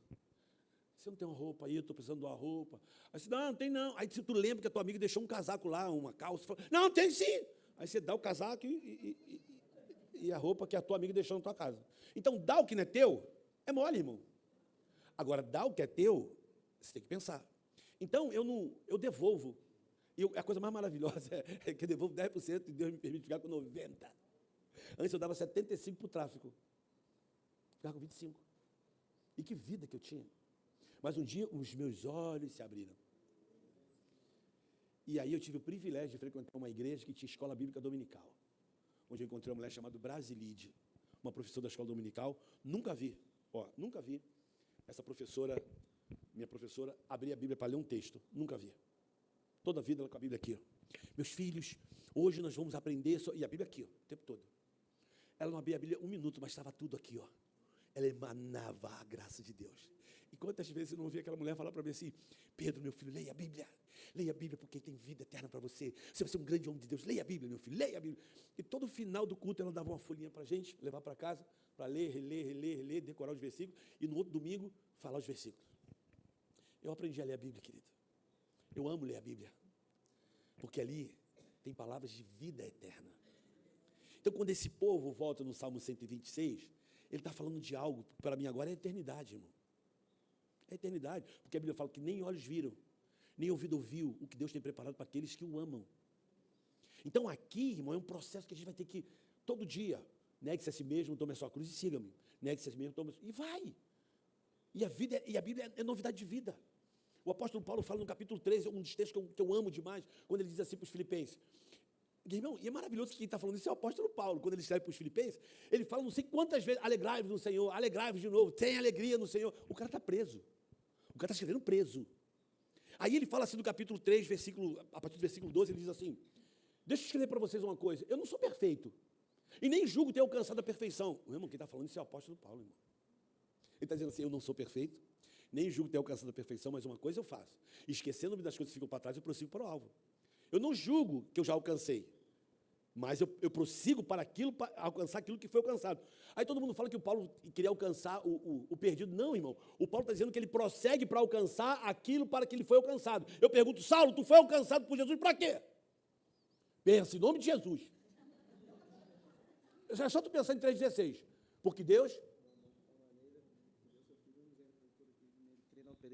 você não tem uma roupa aí? Eu estou precisando de uma roupa. Aí você, não tem não. Aí tu lembra que a tua amiga deixou um casaco lá, uma calça. Fala, não, tem sim. Aí você dá o casaco e a roupa que a tua amiga deixou na tua casa. Então, dar o que não é teu, é mole, irmão. Agora, dar o que é teu, você tem que pensar. Então, eu devolvo. E a coisa mais maravilhosa é que eu devolvo 10% e Deus me permite ficar com 90%. Antes eu dava 75% para o tráfico. Ficava com 25%. E que vida que eu tinha. Mas um dia os meus olhos se abriram. E aí eu tive o privilégio de frequentar uma igreja que tinha escola bíblica dominical. Onde eu encontrei uma mulher chamada Brasilide, uma professora da escola dominical. Nunca vi essa professora... Minha professora abria a Bíblia para ler um texto. Nunca vi. Toda a vida ela com a Bíblia aqui. Ó. Meus filhos, hoje nós vamos aprender... E a Bíblia aqui, ó, o tempo todo. Ela não abria a Bíblia 1 minuto, mas estava tudo aqui. Ó. Ela emanava a graça de Deus. E quantas vezes eu não ouvi aquela mulher falar para mim assim, Pedro, meu filho, leia a Bíblia. Leia a Bíblia porque tem vida eterna para você. Você vai ser um grande homem de Deus. Leia a Bíblia, meu filho, leia a Bíblia. E todo final do culto ela dava uma folhinha para a gente, levar para casa, para ler, reler, decorar os versículos. E no outro domingo, falar os versículos. Eu aprendi a ler a Bíblia, querido. Eu amo ler a Bíblia. Porque ali tem palavras de vida eterna. Então, quando esse povo volta no Salmo 126, ele está falando de algo, que para mim agora é a eternidade, irmão. É a eternidade. Porque a Bíblia fala que nem olhos viram, nem ouvido ouviu o que Deus tem preparado para aqueles que o amam. Então, aqui, irmão, é um processo que a gente vai ter que, todo dia, negue-se a si mesmo, tome a sua cruz e siga-me. Negue-se a si mesmo, tome a sua... E vai. E a Bíblia é novidade de vida. O apóstolo Paulo fala no capítulo 13, um dos textos que eu amo demais, quando ele diz assim para os filipenses. Irmão, e é maravilhoso que quem está falando isso é o apóstolo Paulo. Quando ele escreve para os filipenses, ele fala não sei quantas vezes, alegrai-vos no Senhor, alegrai-vos de novo, tenha alegria no Senhor. O cara está preso. O cara está escrevendo preso. Aí ele fala assim no capítulo 3, a partir do versículo 12, ele diz assim, deixa eu escrever para vocês uma coisa, eu não sou perfeito, e nem julgo ter alcançado a perfeição. Meu irmão, quem está falando isso é o apóstolo Paulo, irmão. Ele está dizendo assim, eu não sou perfeito, nem julgo ter alcançado a perfeição, mas uma coisa eu faço. Esquecendo-me das coisas que ficam para trás, eu prossigo para o alvo. Eu não julgo que eu já alcancei, mas eu prossigo para alcançar aquilo que foi alcançado. Aí todo mundo fala que o Paulo queria alcançar o perdido. Não, irmão. O Paulo está dizendo que ele prossegue para alcançar aquilo para que ele foi alcançado. Eu pergunto, Saulo, tu foi alcançado por Jesus para quê? Pensa, em nome de Jesus. É só tu pensar em 3,16. Porque Deus...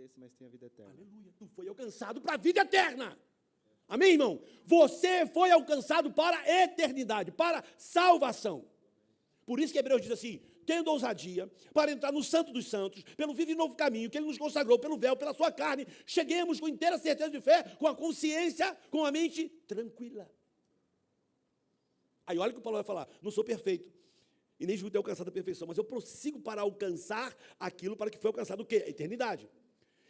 perece, mas tem a vida eterna. Aleluia. Tu foi alcançado para a vida eterna. Amém, irmão? Você foi alcançado para a eternidade, para a salvação. Por isso que Hebreus diz assim, tendo ousadia para entrar no Santo dos Santos, pelo vivo e novo caminho que Ele nos consagrou, pelo véu, pela sua carne, cheguemos com inteira certeza de fé, com a consciência, com a mente tranquila. Aí olha o que o Paulo vai falar, não sou perfeito, e nem julgo ter alcançado a perfeição, mas eu prossigo para alcançar aquilo para que foi alcançado o quê? A eternidade.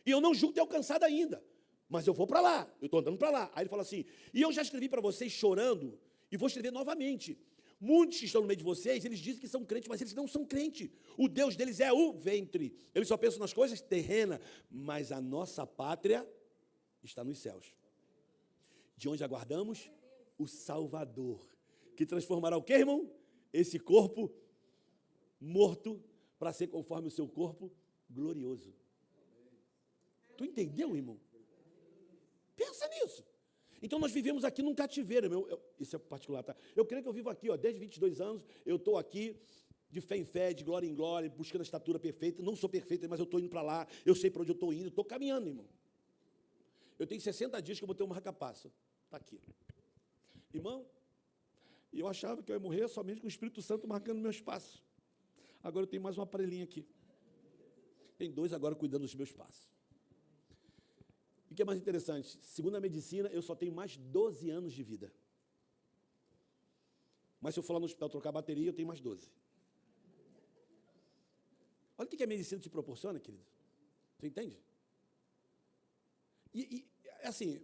E eu não julgo ter alcançado ainda, mas eu vou para lá, eu estou andando para lá. Aí ele fala assim, e eu já escrevi para vocês chorando, e vou escrever novamente. Muitos que estão no meio de vocês, eles dizem que são crentes, mas eles não são crentes. O Deus deles é o ventre. Eles só pensam nas coisas terrenas, mas a nossa pátria está nos céus. De onde aguardamos? O Salvador, que transformará o quê, irmão? Esse corpo morto para ser conforme o seu corpo glorioso. Tu entendeu, irmão? Pensa nisso. Então, nós vivemos aqui num cativeiro, isso é particular, tá? Eu creio que eu vivo aqui, desde 22 anos, eu estou aqui de fé em fé, de glória em glória, buscando a estatura perfeita. Não sou perfeito, mas eu estou indo para lá, eu sei para onde eu estou indo, estou caminhando, irmão. Eu tenho 60 dias que eu vou ter um marca-passo. Está aqui. Irmão, eu achava que eu ia morrer somente com o Espírito Santo marcando meus passos. Agora eu tenho mais um aparelhinho aqui. Tem 2 agora cuidando dos meus passos. E o que é mais interessante? Segundo a medicina, eu só tenho mais 12 anos de vida. Mas se eu for lá no hospital trocar bateria, eu tenho mais 12. Olha o que a medicina te proporciona, querido. Você entende? E assim,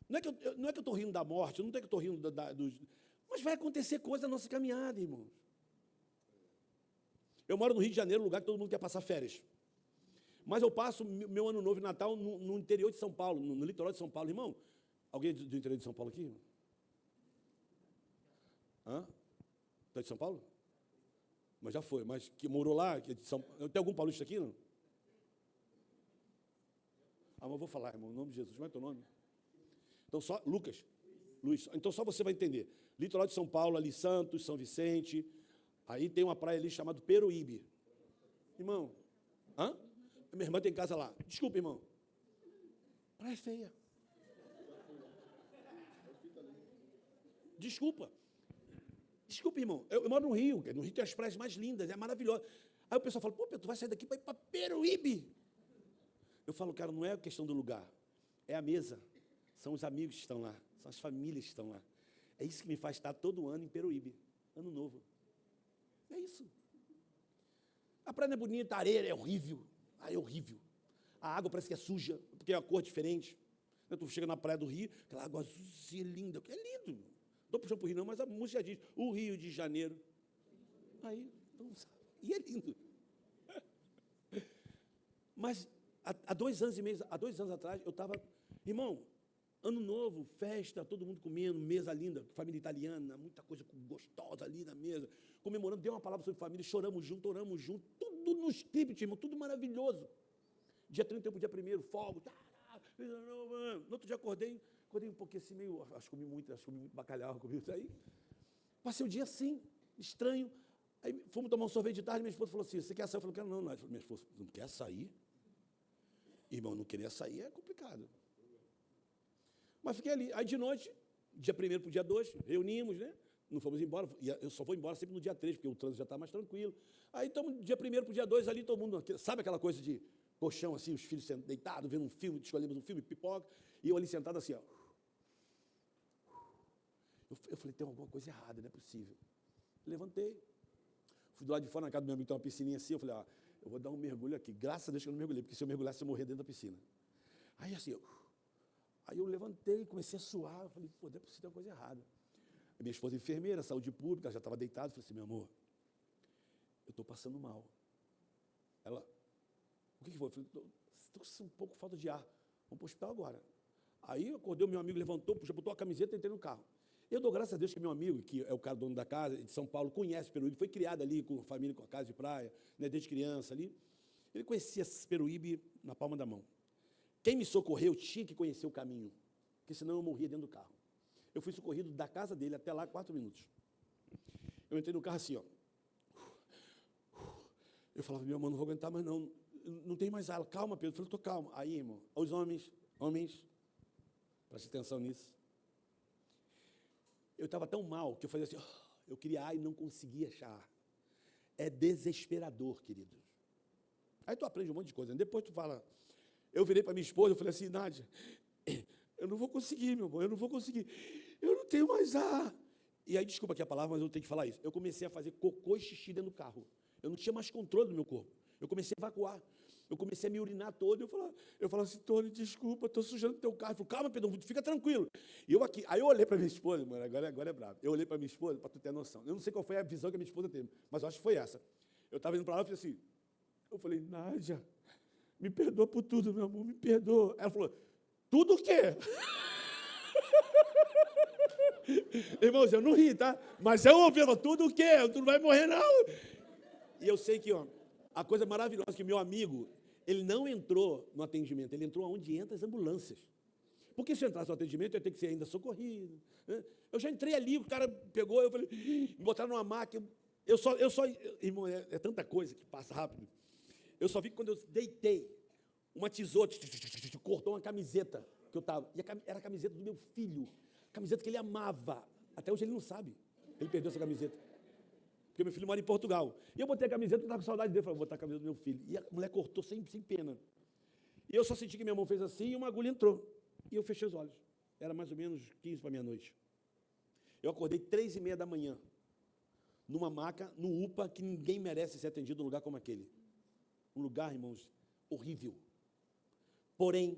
não é que eu estou rindo da morte, não é que eu estou rindo dos... Mas vai acontecer coisa na nossa caminhada, irmão. Eu moro no Rio de Janeiro, lugar que todo mundo quer passar férias. Mas eu passo meu ano novo e Natal no interior de São Paulo, no litoral de São Paulo. Irmão, alguém do interior de São Paulo aqui? Hã? Tu é de São Paulo? Mas já foi, mas que morou lá? Que é de São... Tem algum paulista aqui, não? Ah, mas eu vou falar, irmão, em nome de Jesus. Como é teu nome? Então, só... Lucas. Luiz. Então, só você vai entender. Litoral de São Paulo, ali Santos, São Vicente. Aí tem uma praia ali chamada Peruíbe. Irmão, hã? Minha irmã tem casa lá. Desculpa, irmão. Praia feia. Desculpa. Desculpa, irmão. Eu moro no Rio. No Rio tem as praias mais lindas, é maravilhoso. Aí o pessoal fala, pô, tu vai sair daqui para ir para Peruíbe. Eu falo, cara, não é a questão do lugar. É a mesa. São os amigos que estão lá. São as famílias que estão lá. É isso que me faz estar todo ano em Peruíbe. Ano novo. É isso. A praia não é bonita, a areia é horrível. É horrível. A água parece que é suja, porque é uma cor diferente. Tu chega na praia do Rio, aquela água azulzinha linda. É lindo. Não estou puxando para o Rio, não, mas a música diz, o Rio de Janeiro. Aí, então, e é lindo. Mas há 2 anos e meio, há 2 anos atrás, eu estava, irmão, ano novo, festa, todo mundo comendo, mesa linda, família italiana, muita coisa gostosa ali na mesa, comemorando, deu uma palavra sobre família, choramos junto, oramos junto, tudo no script, irmão, tudo maravilhoso. Dia 31 para o dia 1º, fogo, no outro dia acordei um pouquinho assim, meio, acho que comi muito bacalhau, comi isso aí. Passei o dia assim, estranho. Aí fomos tomar um sorvete de tarde, minha esposa falou assim, você quer sair? Eu falei, quero não. Minha esposa, não quer sair? Irmão, não querer sair é complicado. Mas fiquei ali. Aí de noite, dia 1º para o dia 2, reunimos, né? Não fomos embora. Eu só vou embora sempre no dia 3, porque o trânsito já está mais tranquilo. Aí estamos dia 1º para o dia 2 ali, todo mundo, sabe aquela coisa de colchão assim, os filhos deitados, vendo um filme, escolhemos um filme, pipoca, e eu ali sentado assim, ó. Eu falei, tem alguma coisa errada, não é possível. Levantei, fui do lado de fora, na casa do meu amigo, tem uma piscininha assim, eu falei, eu vou dar um mergulho aqui. Graças a Deus que eu não mergulhei, porque se eu mergulhasse, eu morria dentro da piscina. Aí assim, aí eu levantei, comecei a suar, eu falei, pô, não é possível, tem uma coisa errada. A minha esposa é enfermeira, saúde pública, ela já estava deitada, eu falei assim, meu amor, eu estou passando mal. Ela, o que foi? Eu falei, estou com um pouco de falta de ar, vamos para o hospital agora. Aí eu acordei, o meu amigo levantou, já botou a camiseta e entrei no carro. Eu dou graças a Deus que meu amigo, que é o cara dono da casa, de São Paulo, conhece Peruíbe, foi criado ali com a família, com a casa de praia, né, desde criança ali. Ele conhecia Peruíbe na palma da mão. Quem me socorreu tinha que conhecer o caminho, porque senão eu morria dentro do carro. Eu fui socorrido da casa dele até lá 4 minutos. Eu entrei no carro assim, ó. Eu falava, meu irmão, não vou aguentar mais não. não tem mais água. Calma, Pedro. Eu falei, estou calmo. Aí, irmão, os homens, preste atenção nisso. Eu estava tão mal que eu fazia assim, eu queria ar e não conseguia achar ar. É desesperador, querido. Aí tu aprende um monte de coisa. Depois tu fala... Eu virei para minha esposa, eu falei assim, Nádia, eu não vou conseguir, meu amor, eu não vou conseguir. Eu não tenho mais ar. E aí, desculpa aqui a palavra, mas eu tenho que falar isso. Eu comecei a fazer cocô e xixi dentro do carro. Eu não tinha mais controle do meu corpo. Eu comecei a evacuar. Eu comecei a me urinar todo. Eu falava assim, Tony, desculpa, estou sujando teu carro. Eu falei, calma, Pedro, fica tranquilo. E eu aqui, aí eu olhei para minha esposa, mano, agora é bravo. Eu olhei para minha esposa, para tu ter noção. Eu não sei qual foi a visão que a minha esposa teve, mas eu acho que foi essa. Eu estava indo para lá e falei assim, Nádia, me perdoa por tudo, meu amor, me perdoa. Ela falou, tudo o quê? Irmãos, eu não ri, tá? Mas eu ouvi, tudo o quê? Tu não vai morrer, não. E eu sei que, a coisa maravilhosa é que meu amigo, ele não entrou no atendimento, ele entrou onde entram as ambulâncias. Porque se eu entrasse no atendimento, eu ia ter que ser ainda socorrido. Né? Eu já entrei ali, o cara pegou, eu falei, me botaram numa máquina. Irmão, é tanta coisa que passa rápido. Eu só vi que quando eu deitei, uma tesoura cortou uma camiseta que eu estava. E era a camiseta do meu filho. Camiseta que ele amava. Até hoje ele não sabe. Ele perdeu essa camiseta. Porque meu filho mora em Portugal. E eu botei a camiseta porque eu estava com saudade dele. Falei, vou botar a camiseta do meu filho. E a mulher cortou sem pena. E eu só senti que minha mão fez assim e uma agulha entrou. E eu fechei os olhos. Era mais ou menos 15 para meia-noite. Eu acordei 3h30 da manhã. Numa maca, no UPA, que ninguém merece ser atendido num lugar como aquele. Um lugar, irmãos, horrível. Porém,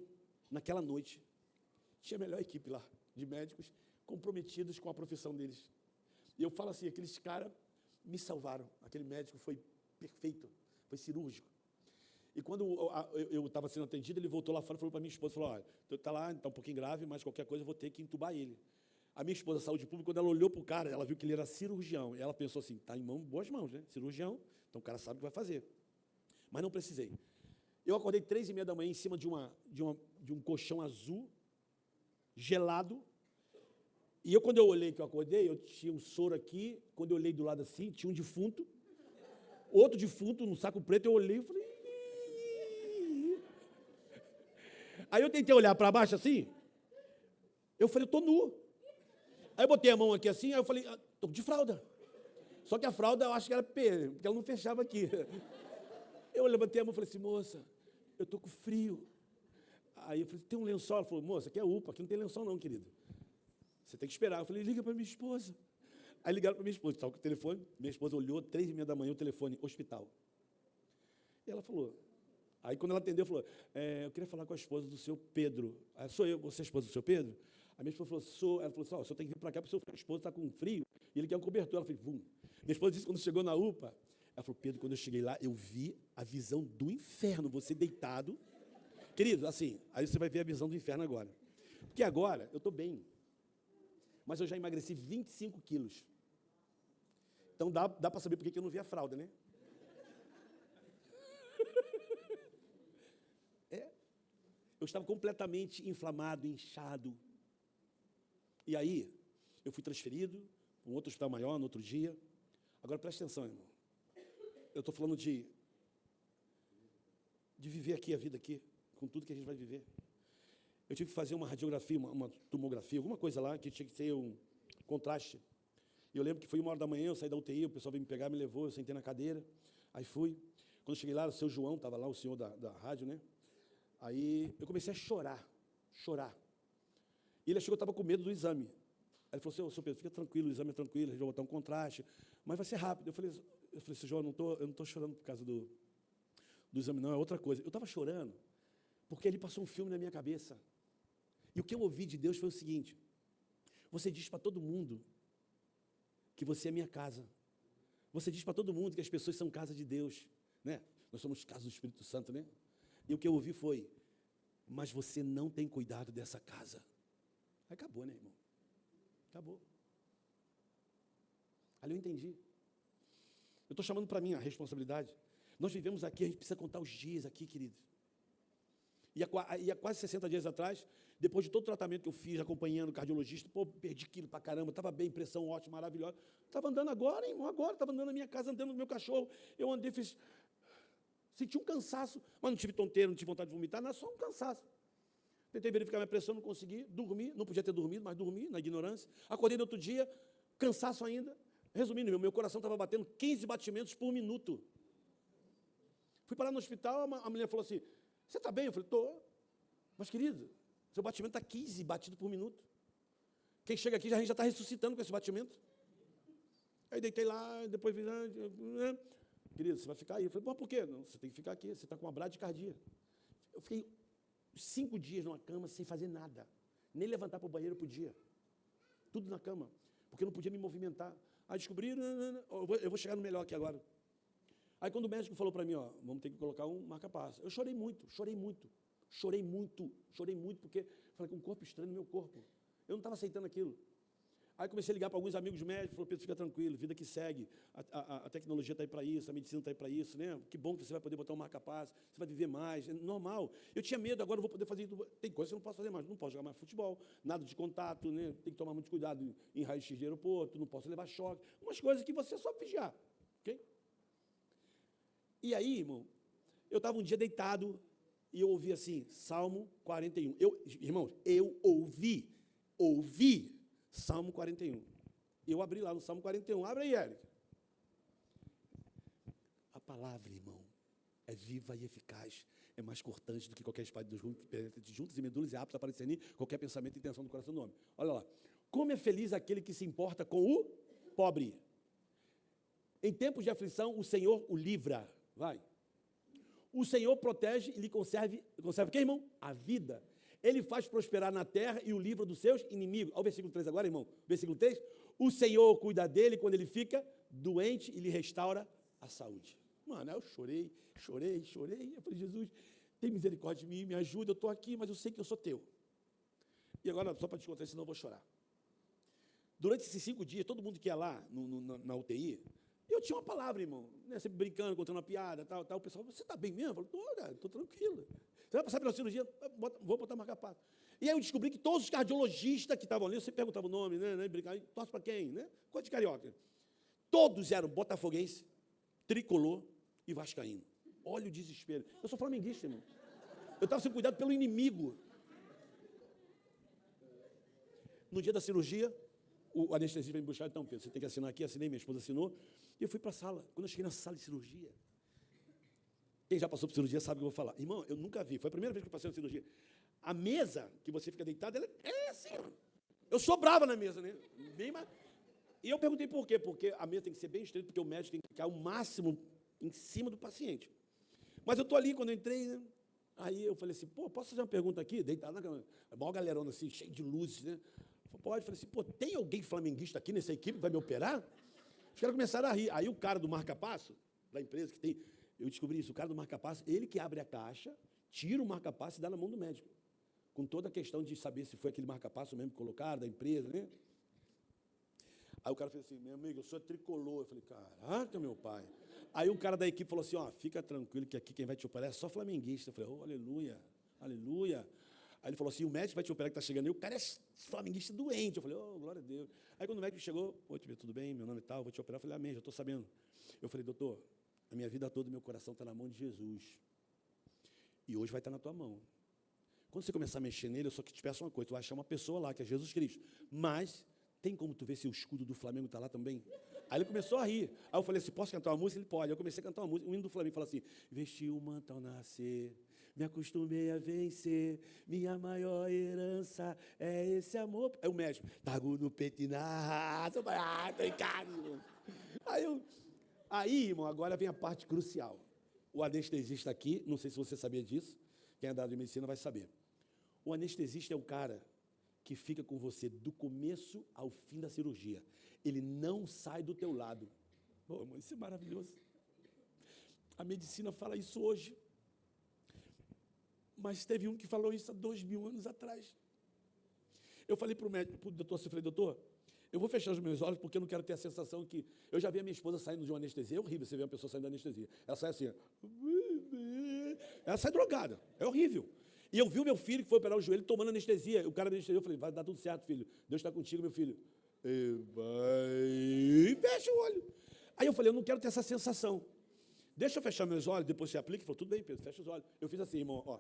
naquela noite, tinha a melhor equipe lá, de médicos comprometidos com a profissão deles. E eu falo assim, aqueles caras me salvaram. Aquele médico foi perfeito, foi cirúrgico. E quando eu estava sendo atendido, ele voltou lá fora e falou para minha esposa, falou, olha, está lá, está um pouquinho grave, mas qualquer coisa eu vou ter que entubar ele. A minha esposa, saúde pública, quando ela olhou para o cara, ela viu que ele era cirurgião. E ela pensou assim, está em boas mãos, né? Cirurgião, então o cara sabe o que vai fazer. Mas não precisei. Eu acordei 3h30 da manhã em cima de um colchão azul, gelado. E quando eu olhei que eu acordei, eu tinha um soro aqui. Quando eu olhei do lado assim, tinha um defunto. Outro defunto, num saco preto. Eu olhei e falei... Aí eu tentei olhar para baixo assim. Eu falei, eu estou nu. Aí eu botei a mão aqui assim, aí eu falei, estou de fralda. Só que a fralda eu acho que era P, porque ela não fechava aqui. Eu levantei a mão e falei assim, moça, eu estou com frio. Aí eu falei, tem um lençol? Ela falou, moça, aqui é UPA, aqui não tem lençol não, querido. Você tem que esperar. Eu falei, liga para minha esposa. Aí ligaram para minha esposa, estava com o telefone, minha esposa olhou, 3h30 da manhã, o telefone, hospital. E ela falou, aí quando ela atendeu, falou, eu queria falar com a esposa do seu Pedro. Aí, sou eu, você é a esposa do seu Pedro? A minha esposa falou, sou. Ela falou assim, o senhor tem que vir para cá porque o seu esposo está com frio e ele quer um cobertor. Ela falou, vum. Minha esposa disse, quando chegou na UPA, ela falou, Pedro, quando eu cheguei lá, eu vi a visão do inferno, você deitado. Querido, assim, aí você vai ver a visão do inferno agora. Porque agora eu estou bem, mas eu já emagreci 25 quilos. Então dá para saber por que eu não vi a fralda, né? Eu estava completamente inflamado, inchado. E aí, eu fui transferido para um outro hospital maior no outro dia. Agora, presta atenção, irmão. Eu estou falando de viver aqui, a vida aqui, com tudo que a gente vai viver. Eu tive que fazer uma radiografia, uma tomografia, alguma coisa lá, que tinha que ter um contraste. E eu lembro que foi 1h da manhã, eu saí da UTI, o pessoal veio me pegar, me levou, eu sentei na cadeira. Aí fui. Quando eu cheguei lá, o seu João, estava lá, o senhor da rádio, né? Aí eu comecei a chorar. E ele achou que eu estava com medo do exame. Aí ele falou assim, seu Pedro, fica tranquilo, o exame é tranquilo, a gente vai botar um contraste, mas vai ser rápido. Eu falei seu João, eu não estou chorando por causa do exame, não, é outra coisa. Eu estava chorando porque ele passou um filme na minha cabeça. E o que eu ouvi de Deus foi o seguinte, você diz para todo mundo que você é minha casa. Você diz para todo mundo que as pessoas são casa de Deus, né? Nós somos casa do Espírito Santo, né? E o que eu ouvi foi, mas você não tem cuidado dessa casa. Aí acabou, né, irmão? Acabou. Ali eu entendi. Eu estou chamando para mim a responsabilidade. Nós vivemos aqui, a gente precisa contar os dias aqui, queridos. E há quase 60 dias atrás, depois de todo o tratamento que eu fiz, acompanhando o cardiologista, perdi quilo pra caramba, estava bem, pressão ótima, maravilhosa. Estava andando agora, irmão, estava andando na minha casa, andando no meu cachorro. Eu andei, fiz... Senti um cansaço, mas não tive tonteira, não tive vontade de vomitar, não, só um cansaço. Tentei verificar minha pressão, não consegui, dormi, não podia ter dormido, mas dormi na ignorância. Acordei no outro dia, cansaço ainda. Resumindo, meu coração estava batendo 15 batimentos por minuto. Fui parar no hospital, a mulher falou assim, você está bem? Eu falei, estou. Mas, querido, seu batimento está 15 batidos por minuto. Quem chega aqui, a gente já está ressuscitando com esse batimento. Aí deitei lá, depois vi, querido, você vai ficar aí. Eu falei, mas por quê? Não, você tem que ficar aqui, você está com uma bradicardia. Eu fiquei 5 dias numa cama sem fazer nada. Nem levantar para o banheiro podia. Tudo na cama, porque eu não podia me movimentar. Aí descobri, eu vou chegar no melhor aqui agora. Aí quando o médico falou para mim, ó, vamos ter que colocar um marca-passo. Eu chorei muito, porque falei, com um corpo estranho no meu corpo. Eu não estava aceitando aquilo. Aí comecei a ligar para alguns amigos médicos, falou, Pedro, fica tranquilo, vida que segue, a tecnologia está aí para isso, a medicina está aí para isso, né? Que bom que você vai poder botar um marca-passo, você vai viver mais, é normal. Eu tinha medo, agora eu vou poder fazer isso. Tem coisas que eu não posso fazer mais, não posso jogar mais futebol, nada de contato, né? Tem que tomar muito cuidado em raio-x de aeroporto, não posso levar choque, umas coisas que você só vigiar, ok? E aí, irmão, eu estava um dia deitado e eu ouvi assim, Salmo 41. Irmãos, eu ouvi Salmo 41. Eu abri lá no Salmo 41. Abre aí, Érica. A palavra, irmão, é viva e eficaz. É mais cortante do que qualquer espada dos de juntas e medulas, é apta para discernir qualquer pensamento e intenção do coração do homem. Olha lá. Como é feliz aquele que se importa com o pobre. Em tempos de aflição, o Senhor o livra. Vai. O Senhor protege e lhe conserve o quê, irmão? A vida. Ele faz prosperar na terra e o livra dos seus inimigos. Olha o versículo 3 agora, irmão. Versículo 3. O Senhor cuida dele quando ele fica doente e lhe restaura a saúde. Mano, eu chorei. Eu falei, Jesus, tem misericórdia de mim, me ajuda, eu estou aqui, mas eu sei que eu sou teu. E agora, só para te contar, senão eu vou chorar. Durante esses 5 dias, todo mundo que ia lá na UTI, eu tinha uma palavra, irmão, né, sempre brincando, contando uma piada, tal. O pessoal, você está bem mesmo? Eu falei, estou, cara, estou tranquilo. Você vai passar pela cirurgia? Vou botar marca-passo. E aí eu descobri que todos os cardiologistas que estavam ali, eu sempre perguntava o nome, né, brincava, torce para quem, né? Coisa de carioca. Todos eram botafoguense, tricolor e vascaíno. Olha o desespero. Eu sou flamenguista, irmão. Eu estava sendo cuidado pelo inimigo. No dia da cirurgia, o anestesista veio me buscar, então, Pedro, você tem que assinar aqui, assinei, minha esposa assinou, e eu fui para a sala. Quando eu cheguei na sala de cirurgia, quem já passou por cirurgia sabe o que eu vou falar. Irmão, eu nunca vi, foi a primeira vez que eu passei na cirurgia. A mesa que você fica deitado, ela é assim, ó. Eu sobrava na mesa, né? Bem mais... E eu perguntei por quê? Porque a mesa tem que ser bem estreita, porque o médico tem que ficar o máximo em cima do paciente. Mas eu estou ali, quando eu entrei, né? Aí eu falei assim, pô, posso fazer uma pergunta aqui? Deitado na cama. A maior galerona assim, cheio de luzes, né? Pode. Falei assim, pô, tem alguém flamenguista aqui nessa equipe que vai me operar? Os caras começaram a rir. Aí o cara do marca-passo, da empresa que tem, eu descobri isso, o cara do marca-passo, ele que abre a caixa, tira o marca-passo e dá na mão do médico. Com toda a questão de saber se foi aquele marca-passo mesmo que colocaram, da empresa, né? Aí o cara fez assim, meu amigo, eu sou tricolor. Eu falei, caraca, meu pai. Aí o cara da equipe falou assim, ó, fica tranquilo que aqui quem vai te operar é só flamenguista. Eu falei, oh, aleluia, aleluia. Aí ele falou assim, o médico vai te operar que está chegando aí, o cara é flamenguista doente. Eu falei, oh, glória a Deus. Aí quando o médico chegou, oi, tudo bem, meu nome é tal, vou te operar. Eu falei, amém, já estou sabendo. Eu falei, doutor, a minha vida toda, meu coração está na mão de Jesus. E hoje vai estar na tua mão. Quando você começar a mexer nele, eu só que te peço uma coisa, tu vai achar uma pessoa lá, que é Jesus Cristo. Mas, tem como tu ver se o escudo do Flamengo está lá também? Aí ele começou a rir. Aí eu falei assim, posso cantar uma música? Ele pode. Eu comecei a cantar uma música, o hino do Flamengo fala assim, vestiu o manto ao nascer, me acostumei a vencer, minha maior herança é esse amor. Aí o médico, tagu no peito e na raça. Tô em casa, irmão. Aí, irmão, agora vem a parte crucial. O anestesista aqui, não sei se você sabia disso, quem é da área de medicina vai saber. O anestesista é o cara que fica com você do começo ao fim da cirurgia. Ele não sai do teu lado. Oh, irmão, isso é maravilhoso. A medicina fala isso hoje. Mas teve um que falou isso há 2000 anos atrás. Eu falei para o médico, para o doutor, eu falei, doutor, eu vou fechar os meus olhos porque eu não quero ter a sensação que... Eu já vi a minha esposa saindo de uma anestesia, é horrível você ver uma pessoa saindo da anestesia. Ela sai assim, ela sai drogada, é horrível. E eu vi o meu filho que foi operar o joelho tomando anestesia. O cara da anestesia, eu falei, vai dar tudo certo, filho. Deus está contigo, meu filho. E fecha o olho. Aí eu falei, eu não quero ter essa sensação. deixa eu fechar meus olhos, depois você aplica. Ele falou, tudo bem, Pedro, fecha os olhos. Eu fiz assim, irmão, ó.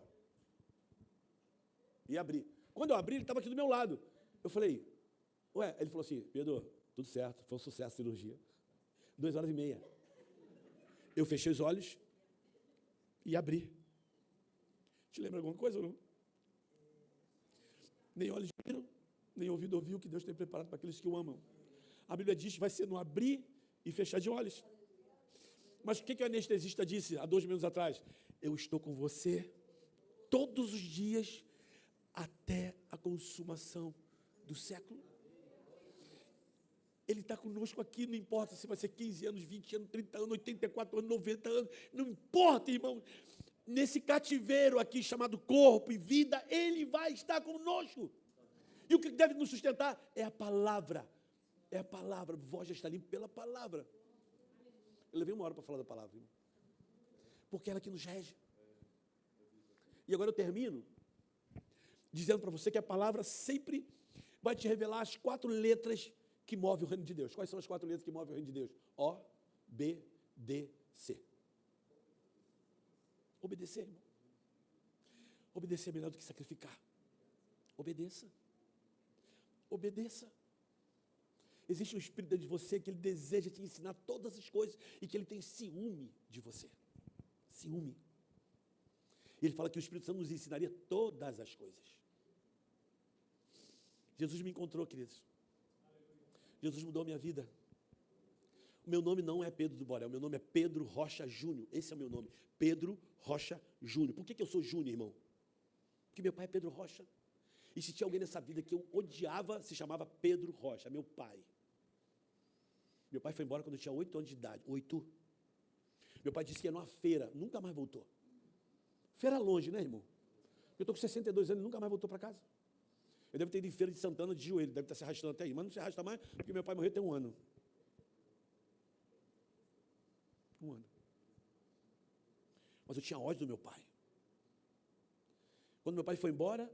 E abri. Quando eu abri, ele estava aqui do meu lado. Eu falei, ué, ele falou assim, Pedro, tudo certo, foi um sucesso a cirurgia. 2h30. Eu fechei os olhos e abri. Te lembra alguma coisa ou não? Nem olhos viram, nem ouvido ouviu o que Deus tem preparado para aqueles que o amam. A Bíblia diz que vai ser no abrir e fechar de olhos. Mas o que o anestesista disse há 2 minutos atrás? Eu estou com você todos os dias até a consumação do século. Ele está conosco aqui, não importa se vai ser 15 anos, 20 anos, 30 anos, 84 anos, 90 anos, não importa, irmão. Nesse cativeiro aqui chamado corpo e vida, Ele vai estar conosco. E o que deve nos sustentar é a palavra. É a palavra. Vós já está limpo pela palavra. Eu levei 1 hora para falar da palavra, irmão. Porque ela que nos rege. E agora eu termino dizendo para você que a palavra sempre vai te revelar as 4 letras que movem o reino de Deus. Quais são as 4 letras que movem o reino de Deus? O, B, D, C. Obedecer, irmão. Obedecer é melhor do que sacrificar. Obedeça. Obedeça. Existe um espírito dentro de você que ele deseja te ensinar todas as coisas e que ele tem ciúme de você. Ciúme. Ele fala que o Espírito Santo nos ensinaria todas as coisas. Jesus me encontrou, queridos. Jesus mudou a minha vida. O meu nome não é Pedro do Borel, o meu nome é Pedro Rocha Júnior. Esse é o meu nome, Pedro Rocha Júnior. Por que eu sou Júnior, irmão? Porque meu pai é Pedro Rocha. E se tinha alguém nessa vida que eu odiava, se chamava Pedro Rocha, meu pai. Meu pai foi embora quando eu tinha 8 anos de idade. 8. Meu pai disse que ia numa feira, nunca mais voltou. Feira longe, né, irmão? Eu estou com 62 anos e nunca mais voltou para casa. Eu devo ter ido em Feira de Santana de joelho, deve estar se arrastando até aí, mas não se arrasta mais, porque meu pai morreu tem 1 ano. 1 ano. Mas eu tinha ódio do meu pai. Quando meu pai foi embora,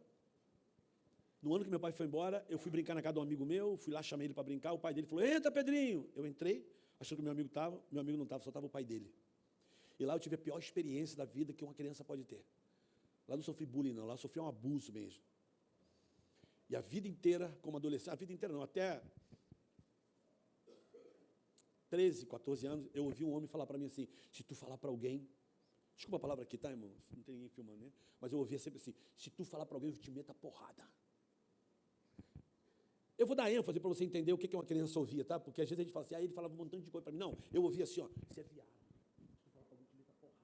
no ano que meu pai foi embora, eu fui brincar na casa de um amigo meu, fui lá, chamei ele para brincar, o pai dele falou, entra, Pedrinho. Eu entrei, achando que meu amigo não estava, só estava o pai dele. E lá eu tive a pior experiência da vida que uma criança pode ter. Lá não sofri bullying não, lá sofri um abuso mesmo. E a vida inteira, como adolescente, a vida inteira não, até 13, 14 anos, eu ouvi um homem falar para mim assim, se tu falar para alguém, desculpa a palavra aqui, tá, irmão? Não tem ninguém filmando, né? Mas eu ouvia sempre assim, se tu falar para alguém, eu te meto a porrada. Eu vou dar ênfase para você entender o que uma criança ouvia, tá? Porque às vezes a gente fala assim, aí ele falava um montão de coisa para mim. Não, eu ouvia assim, ó, você é viado. Se tu falar para alguém, te meto a porrada.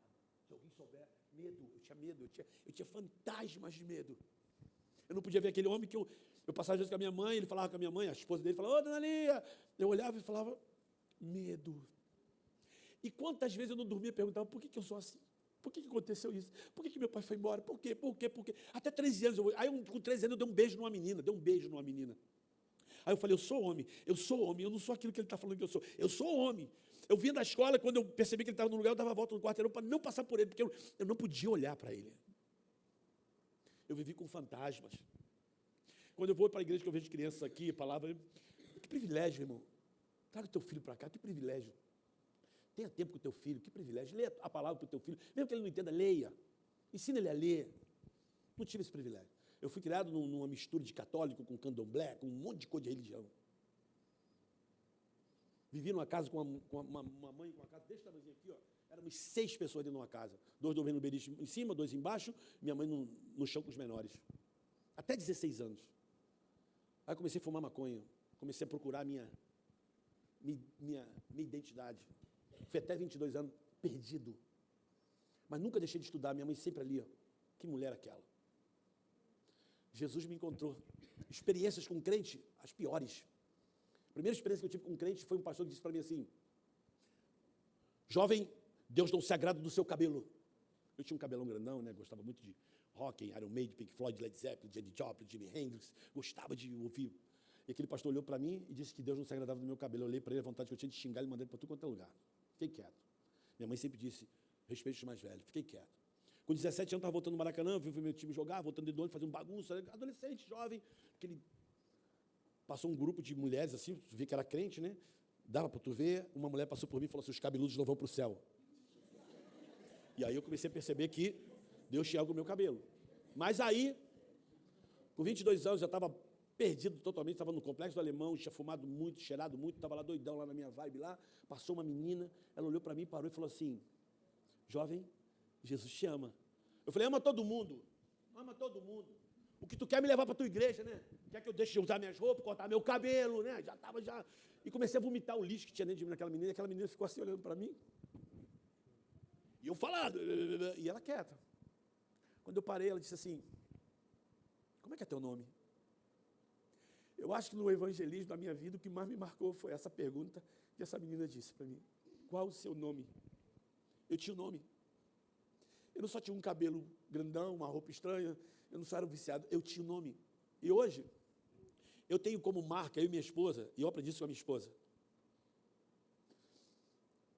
Se alguém souber, medo, eu tinha medo, eu tinha fantasmas de medo. Eu não podia ver aquele homem que eu passava às vezes com a minha mãe, ele falava com a minha mãe, a esposa dele falava, ô, dona Lia. Eu olhava e falava, medo. E quantas vezes eu não dormia e perguntava, por que eu sou assim? Por que aconteceu isso? Por que meu pai foi embora? Por quê? Por quê? Por quê? Até 13 anos. Com 13 anos eu dei um beijo numa menina. Aí eu falei, eu sou homem, eu não sou aquilo que ele está falando que eu sou homem. Eu vinha da escola, quando eu percebi que ele estava no lugar, eu dava a volta no quarteirão para não passar por ele, porque eu não podia olhar para ele. Eu vivi com fantasmas. Quando eu vou para a igreja, que eu vejo crianças aqui, palavra, que privilégio, irmão. Traga o teu filho para cá, que privilégio. Tenha tempo com o teu filho, que privilégio. Leia a palavra para o teu filho, mesmo que ele não entenda, leia. Ensina ele a ler. Não tive esse privilégio. Eu fui criado numa mistura de católico com candomblé, com um monte de coisa de religião. Vivi numa casa com uma mãe, com uma casa desse tamanhozinho aqui, ó. Éramos 6 pessoas dentro de uma casa. 2 dormindo no beliche em cima, 2 embaixo, minha mãe no chão com os menores. Até 16 anos. Aí comecei a fumar maconha. Comecei a procurar minha identidade. Fui até 22 anos perdido. Mas nunca deixei de estudar. Minha mãe sempre ali, ó. Que mulher aquela. Jesus me encontrou. Experiências com crente, as piores. A primeira experiência que eu tive com crente foi um pastor que disse para mim assim, jovem, Deus não se agrada do seu cabelo. Eu tinha um cabelão grandão, né? Gostava muito de rock, Iron Maiden, Pink Floyd, Led Zeppelin, Janis Joplin, Jimi Hendrix. Gostava de ouvir. E aquele pastor olhou para mim e disse que Deus não se agradava do meu cabelo. Eu olhei para ele, a vontade que eu tinha de xingar, ele mandei para tudo quanto é lugar. Fiquei quieto. Minha mãe sempre disse, respeite os mais velhos. Fiquei quieto. Com 17 anos, estava voltando no Maracanã, vi meu time jogar, voltando de ônibus, fazendo bagunça, adolescente, jovem. Passou um grupo de mulheres, assim, vi que era crente, né? Dava para tu ver, uma mulher passou por mim e falou assim, os cabeludos não vão para o céu. E aí eu comecei a perceber que Deus tinha algo no meu cabelo. Mas aí, com 22 anos, já estava perdido totalmente, estava no Complexo do Alemão, tinha fumado muito, cheirado muito, estava lá doidão, lá na minha vibe lá. Passou uma menina, ela olhou para mim, parou e falou assim, jovem, Jesus te ama. Eu falei, ama todo mundo. Ama todo mundo. O que tu quer me levar para a tua igreja, né? Quer que eu deixe de usar minhas roupas, cortar meu cabelo, né? Já estava, já... E comecei a vomitar o lixo que tinha dentro de mim naquela menina, e aquela menina ficou assim, olhando para mim. E eu falando, e ela quieta. Quando eu parei, ela disse assim, como é que é teu nome? Eu acho que no evangelismo da minha vida, o que mais me marcou foi essa pergunta que essa menina disse para mim. Qual o seu nome? Eu tinha um nome. Eu não só tinha um cabelo grandão, uma roupa estranha, eu não só era um viciado, eu tinha um nome. E hoje, eu tenho como marca, eu e minha esposa, e eu aprendi isso com a minha esposa,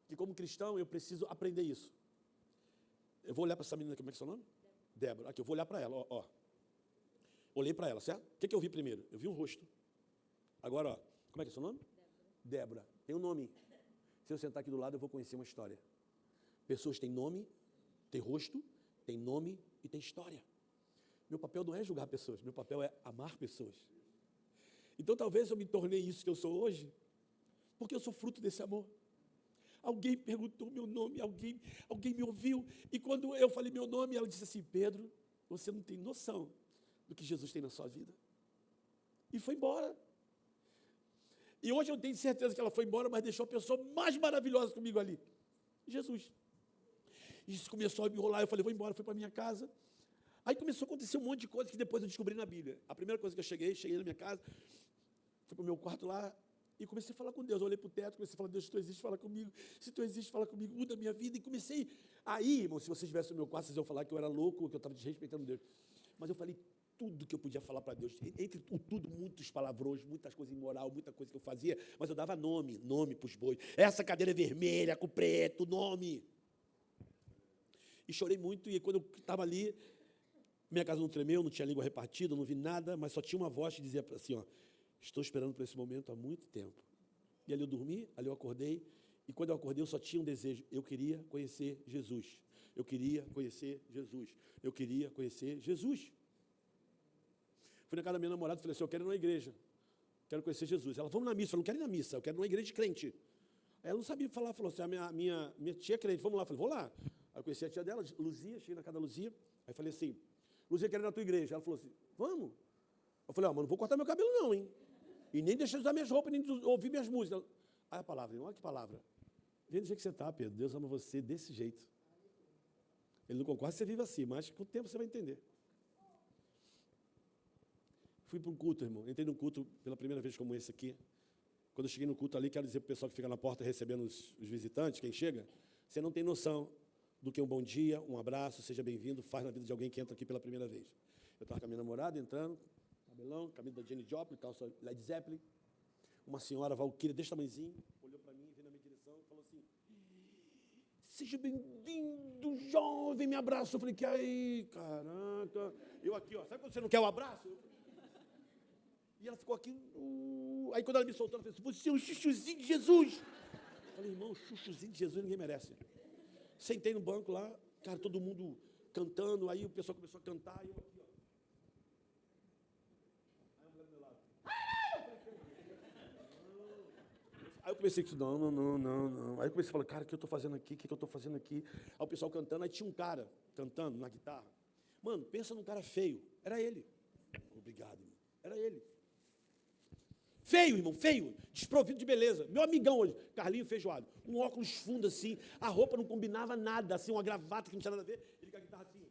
que como cristão eu preciso aprender isso. Eu vou olhar para essa menina, como é que é seu nome? Débora. Aqui, eu vou olhar para ela, ó. Olhei para ela, certo? O que eu vi primeiro? Eu vi um rosto. Agora, ó, como é que é seu nome? Débora. Tem um nome. Se eu sentar aqui do lado, eu vou conhecer uma história. Pessoas têm nome, têm rosto, têm nome e têm história. Meu papel não é julgar pessoas, meu papel é amar pessoas. Então, talvez eu me tornei isso que eu sou hoje, porque eu sou fruto desse amor. Alguém perguntou meu nome, alguém me ouviu, e quando eu falei meu nome, ela disse assim, Pedro, você não tem noção do que Jesus tem na sua vida. E foi embora. E hoje eu tenho certeza que ela foi embora, mas deixou a pessoa mais maravilhosa comigo ali. Jesus. E isso começou a me enrolar, eu falei, vou embora, fui para minha casa. Aí começou a acontecer um monte de coisas que depois eu descobri na Bíblia. A primeira coisa que eu cheguei na minha casa, fui para o meu quarto lá, e comecei a falar com Deus. Eu olhei para o teto, comecei a falar, Deus, se tu existe, fala comigo. Se tu existe, fala comigo, muda a minha vida. E comecei, aí, irmão, se vocês estivessem no meu quarto, vocês iam falar que eu era louco, que eu estava desrespeitando Deus. Mas eu falei tudo que eu podia falar para Deus. Entre o tudo, muitos palavrões, muitas coisas imoral, muita coisa que eu fazia, mas eu dava nome para os bois. Essa cadeira é vermelha, com preto, nome. E chorei muito, e quando eu estava ali, minha casa não tremeu, não tinha língua repartida, não vi nada, mas só tinha uma voz que dizia assim, ó, estou esperando por esse momento há muito tempo. E ali eu dormi, ali eu acordei, e quando eu acordei eu só tinha um desejo, eu queria conhecer Jesus. Eu queria conhecer Jesus. Eu queria conhecer Jesus. Fui na casa da minha namorada e falei assim, eu quero ir na igreja, quero conhecer Jesus. Ela, vamos na missa. Eu falei, não quero ir na missa, eu quero ir numa igreja de crente. Aí ela não sabia falar, falou assim, a minha tia é crente, vamos lá. Eu falei, vou lá. Aí eu conheci a tia dela, Luzia, cheguei na casa da Luzia, aí falei assim, Luzia, quero ir na tua igreja. Ela falou assim, vamos. Eu falei, ó, mas não vou cortar meu cabelo não, hein? E nem deixar de usar minhas roupas, nem de ouvir minhas músicas. Aí a palavra, olha que palavra. Vem do jeito que você está, Pedro, Deus ama você desse jeito. Ele não concorda que você vive assim, mas com o tempo você vai entender. Fui para um culto, irmão. Entrei num culto pela primeira vez como esse aqui. Quando eu cheguei no culto ali, quero dizer para o pessoal que fica na porta recebendo os visitantes, quem chega, você não tem noção do que um bom dia, um abraço, seja bem-vindo, faz na vida de alguém que entra aqui pela primeira vez. Eu estava com a minha namorada entrando, cabelão, camisa da Jenny Joplin, calça Led Zeppelin. Uma senhora valquíria desse tamanhozinho, olhou para mim, veio na minha direção e falou assim, seja bem-vindo, jovem, me abraçou. Eu falei, que aí, caraca. Eu aqui, ó, sabe quando você não quer o abraço? E ela ficou aqui, aí quando ela me soltou, ela falou assim, você é um chuchuzinho de Jesus. Eu falei, irmão, chuchuzinho de Jesus ninguém merece. Sentei no banco lá, cara, todo mundo cantando, aí o pessoal começou a cantar, e eu aqui, ó. Aí a mulher do meu lado. Aí eu comecei a dizer, não. Aí eu comecei a falar, cara, o que eu estou fazendo aqui? O que eu estou fazendo aqui? Aí o pessoal cantando, aí tinha um cara cantando na guitarra. Mano, pensa num cara feio. Era ele. Obrigado, irmão. Era ele. Feio, irmão, feio, desprovido de beleza. Meu amigão hoje, Carlinho Feijoado. Um óculos fundo assim, a roupa não combinava nada, assim, uma gravata que não tinha nada a ver. Ele com a guitarra assim.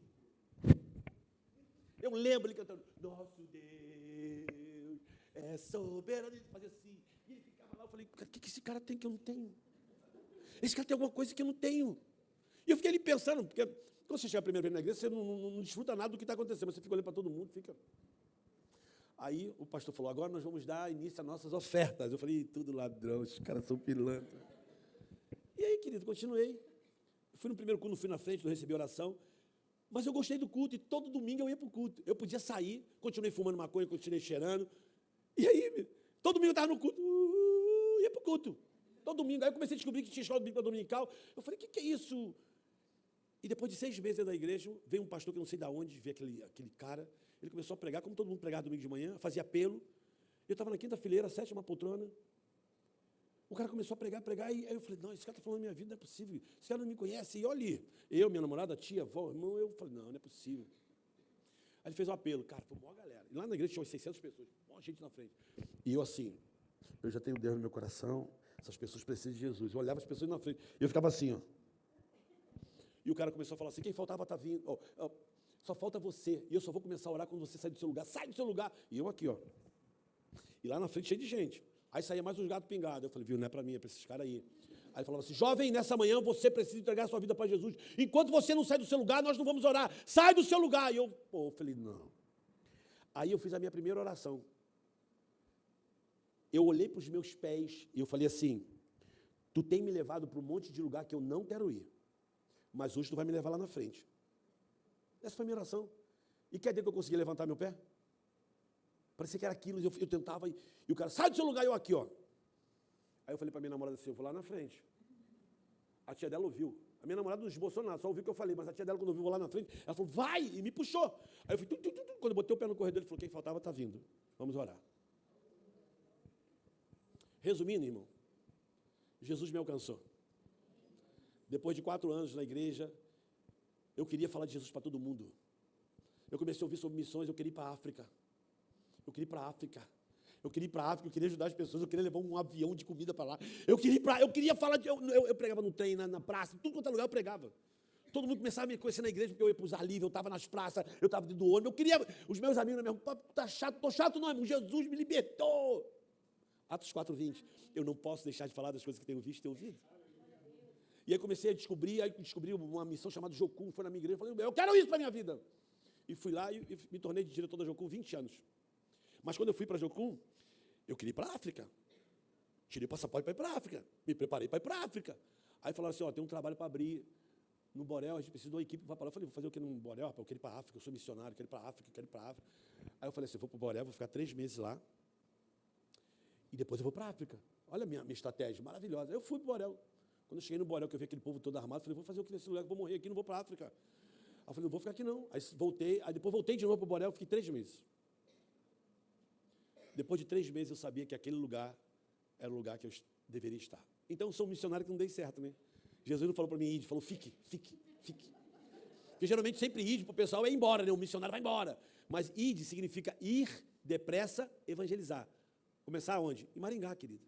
Eu lembro ele cantando, nosso Deus é soberano. Ele fazia assim. E ele ficava lá, eu falei, o que esse cara tem que eu não tenho? Esse cara tem alguma coisa que eu não tenho. E eu fiquei ali pensando, porque quando você chega a primeira vez na igreja, você não desfruta nada do que está acontecendo. Você fica olhando para todo mundo, fica... Aí o pastor falou, agora nós vamos dar início às nossas ofertas. Eu falei, tudo ladrão, esses caras são pilantra. E aí, querido, continuei. Fui no primeiro culto, não fui na frente, não recebi oração. Mas eu gostei do culto e todo domingo eu ia para o culto. Eu podia sair, continuei fumando maconha, continuei cheirando. E aí, todo domingo eu estava no culto, ia para o culto. Todo domingo. Aí eu comecei a descobrir que tinha escola bíblica dominical. Eu falei, o que é isso? E depois de 6 meses dentro da igreja, veio um pastor que eu não sei de onde, veio aquele cara, ele começou a pregar, como todo mundo pregava domingo de manhã, fazia apelo. Eu estava na quinta fileira, 7ª poltrona. O cara começou a pregar, e aí eu falei, não, esse cara está falando da minha vida, não é possível. Esse cara não me conhece. E olha, eu, minha namorada, tia, avó, irmão, eu falei, não é possível. Aí ele fez um apelo, cara, foi uma galera. E lá na igreja tinha umas 600 pessoas, uma gente na frente. E eu assim, eu já tenho Deus no meu coração, essas pessoas precisam de Jesus. Eu olhava as pessoas na frente, e eu ficava assim, ó. E o cara começou a falar assim, quem faltava está vindo. Só falta você. E eu só vou começar a orar quando você sair do seu lugar. Sai do seu lugar. E eu aqui, ó. E lá na frente cheio de gente. Aí saía mais uns gatos pingados. Eu falei, viu, não é para mim, é para esses caras aí. Aí ele falava assim, jovem, nessa manhã você precisa entregar a sua vida para Jesus. Enquanto você não sai do seu lugar, nós não vamos orar. Sai do seu lugar. E eu falei, não. Aí eu fiz a minha primeira oração. Eu olhei para os meus pés e eu falei assim, tu tem me levado para um monte de lugar que eu não quero ir. Mas hoje tu vai me levar lá na frente. Essa foi a minha oração. E quer dizer que eu consegui levantar meu pé? Parecia que era aquilo, eu tentava, e o cara, sai do seu lugar, eu aqui, ó. Aí eu falei para minha namorada assim, eu vou lá na frente. A tia dela ouviu. A minha namorada não esboçou nada, só ouviu o que eu falei, mas a tia dela, quando ouviu, vou lá na frente, ela falou, vai, e me puxou. Aí eu fui, quando eu botei o pé no corredor, ele falou, quem faltava está vindo. Vamos orar. Resumindo, irmão, Jesus me alcançou. Depois de 4 anos na igreja, eu queria falar de Jesus para todo mundo. Eu comecei a ouvir sobre missões, eu queria ir para a África. Eu queria ir para a África, eu queria ajudar as pessoas, eu queria levar um avião de comida para lá. Eu queria falar, eu pregava no trem, na praça, tudo quanto é lugar eu pregava. Todo mundo começava a me conhecer na igreja, porque eu ia para os ar livre, eu estava nas praças, eu estava dentro do ônibus, os meus amigos me perguntavam, tá chato, estou chato não, irmão, Jesus me libertou. Atos 4:20, eu não posso deixar de falar das coisas que tenho visto e ouvido. E aí comecei a descobri uma missão chamada Jocum, foi na minha igreja, eu falei, eu quero isso para a minha vida. E fui lá e me tornei diretor da Jocum 20 anos. Mas quando eu fui para a Jocum, eu queria ir para a África. Tirei o passaporte para ir para a África. Me preparei para ir para a África. Aí falaram assim, tem um trabalho para abrir no Borel, a gente precisa de uma equipe para lá. Eu falei, vou fazer o que no Borel? Eu quero ir para a África, eu sou missionário, quero ir para a África, quero ir para a África. Aí eu falei assim, eu vou para o Borel, vou ficar 3 meses lá. E depois eu vou para a África. Olha a minha estratégia, maravilhosa. Eu fui para o Borel. Quando eu cheguei no Borel, que eu vi aquele povo todo armado, eu falei, vou fazer o que nesse lugar, que eu vou morrer aqui, não vou para a África. Aí eu falei, não vou ficar aqui não. Aí depois voltei de novo para o Borel, fiquei 3 meses. Depois de 3 meses eu sabia que aquele lugar era o lugar que eu deveria estar. Então eu sou um missionário que não dei certo, né? Jesus não falou para mim ir, falou, fique. Porque geralmente sempre ir para o pessoal é ir embora, né? O missionário vai embora. Mas ide significa ir depressa, evangelizar. Começar onde? Em Maringá, querido.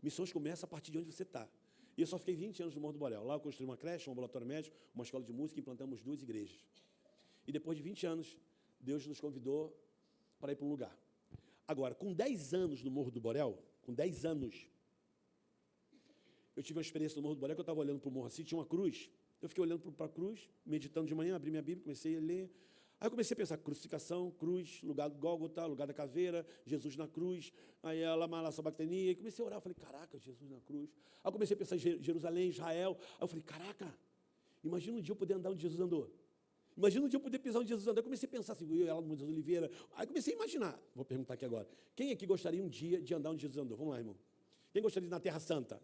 Missões começam a partir de onde você está. E eu só fiquei 20 anos no Morro do Borel. Lá eu construí uma creche, um ambulatório médico, uma escola de música e implantamos 2 igrejas. E depois de 20 anos, Deus nos convidou para ir para um lugar. Agora, com 10 anos no Morro do Borel, com 10 anos, eu tive uma experiência no Morro do Borel, que eu estava olhando para o morro assim, tinha uma cruz. Eu fiquei olhando para a cruz, meditando de manhã, abri minha Bíblia, comecei a ler. Aí eu comecei a pensar, crucificação, cruz, lugar do Gólgota, lugar da caveira, Jesus na cruz, aí ela malassa bactenia, e comecei a orar, eu falei, caraca, Jesus na cruz. Aí eu comecei a pensar em Jerusalém, Israel, aí eu falei, caraca, imagina um dia eu poder andar onde Jesus andou. Imagina um dia eu poder pisar onde Jesus andou. Eu comecei a pensar assim, eu e ela no Monte das Oliveiras. Aí comecei a imaginar, vou perguntar aqui agora, quem aqui gostaria um dia de andar onde Jesus andou? Vamos lá, irmão. Quem gostaria de ir na Terra Santa?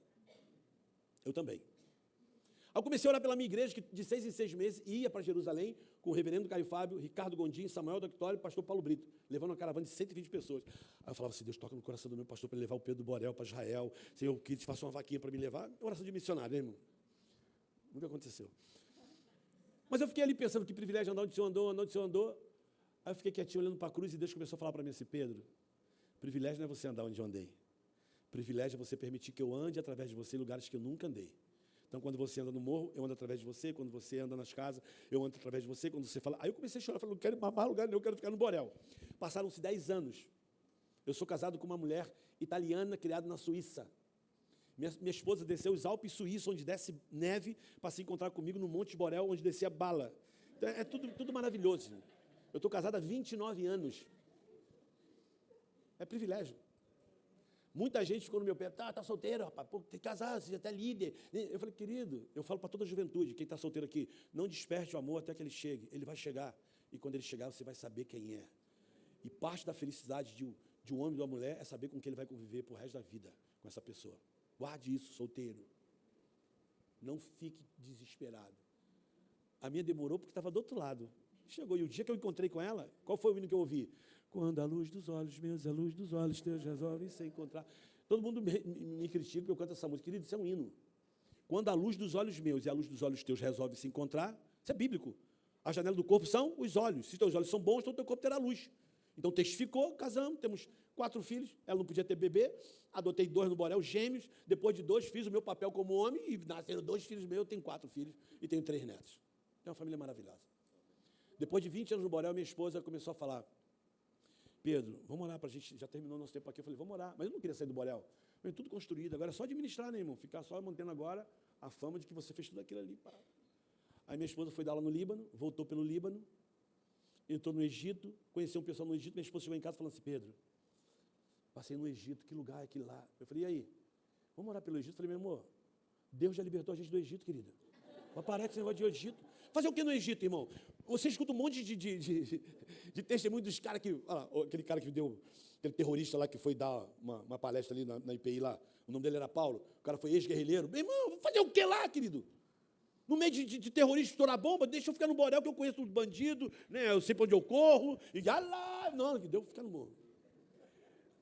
Eu também. Aí eu comecei a orar pela minha igreja, que de 6 em 6 meses ia para Jerusalém com o reverendo Caio Fábio, Ricardo Gondim, Samuel Doctório e o pastor Paulo Brito, levando uma caravana de 120 pessoas. Aí eu falava assim, Deus toca no coração do meu pastor para ele levar o Pedro do Borel para Israel. Senhor, que te faça uma vaquinha para me levar. Oração de missionário, né, irmão? Nunca aconteceu. Mas eu fiquei ali pensando que privilégio andar onde o Senhor andou, onde o Senhor andou. Aí eu fiquei quietinho olhando para a cruz e Deus começou a falar para mim assim, Pedro, privilégio não é você andar onde eu andei. Privilégio é você permitir que eu ande através de você em lugares que eu nunca andei. Então, quando você anda no morro, eu ando através de você. Quando você anda nas casas, eu ando através de você. Quando você fala... Aí eu comecei a chorar, falei, não quero ir para mais lugar, não, eu quero ficar no Borel. Passaram-se 10 anos. Eu sou casado com uma mulher italiana, criada na Suíça. Minha esposa desceu os Alpes suíços, onde desce neve, para se encontrar comigo no Monte Borel, onde descia bala. Então, é tudo maravilhoso. Eu estou casado há 29 anos. É privilégio. Muita gente ficou no meu pé, tá solteiro, rapaz, pô, tem que casar, você já está líder. Eu falei, querido, eu falo para toda a juventude, quem está solteiro aqui, não desperte o amor até que ele chegue. Ele vai chegar, e quando ele chegar, você vai saber quem é. E parte da felicidade de um homem e de uma mulher é saber com quem ele vai conviver pro resto da vida, com essa pessoa. Guarde isso, solteiro. Não fique desesperado. A minha demorou porque estava do outro lado. Chegou, e o dia que eu encontrei com ela, qual foi o hino que eu ouvi? Quando a luz dos olhos meus, a luz dos olhos teus resolvem se encontrar. Todo mundo me critica porque eu canto essa música. Querido, isso é um hino. Quando a luz dos olhos meus e a luz dos olhos teus resolvem se encontrar, isso é bíblico. A janela do corpo são os olhos. Se teus olhos são bons, então o teu corpo terá luz. Então testificou, casamos, temos 4 filhos. Ela não podia ter bebê. Adotei 2 no Borel, gêmeos. Depois de 2, fiz o meu papel como homem e nasceram 2 filhos meus. Eu tenho 4 filhos e tenho 3 netos. É uma família maravilhosa. Depois de 20 anos no Borel, minha esposa começou a falar: Pedro, vamos orar para a gente, já terminou nosso tempo aqui. Eu falei, vamos orar. Mas eu não queria sair do Borel. Eu falei, tudo construído, agora é só administrar, né, irmão? Ficar só mantendo agora a fama de que você fez tudo aquilo ali. Pá. Aí minha esposa foi dar aula no Líbano, voltou pelo Líbano, entrou no Egito, conheceu um pessoal no Egito. Minha esposa chegou em casa falando assim: Pedro, passei no Egito, que lugar é aquele lá? Eu falei, e aí? Vamos orar pelo Egito? Eu falei, meu amor, Deus já libertou a gente do Egito, querida. Mas parece esse negócio de Egito. Fazer o que no Egito, irmão? Você escuta um monte de testemunho dos caras que... aquele cara que deu... Aquele terrorista lá que foi dar uma palestra ali na IPI lá. O nome dele era Paulo. O cara foi ex-guerrilheiro. Meu irmão, fazer o que lá, querido? No meio de terrorista estourar bomba, deixa eu ficar no Borel, que eu conheço os bandidos, né? Eu sei para onde eu corro. E já lá... Não, que deu ficar no morro.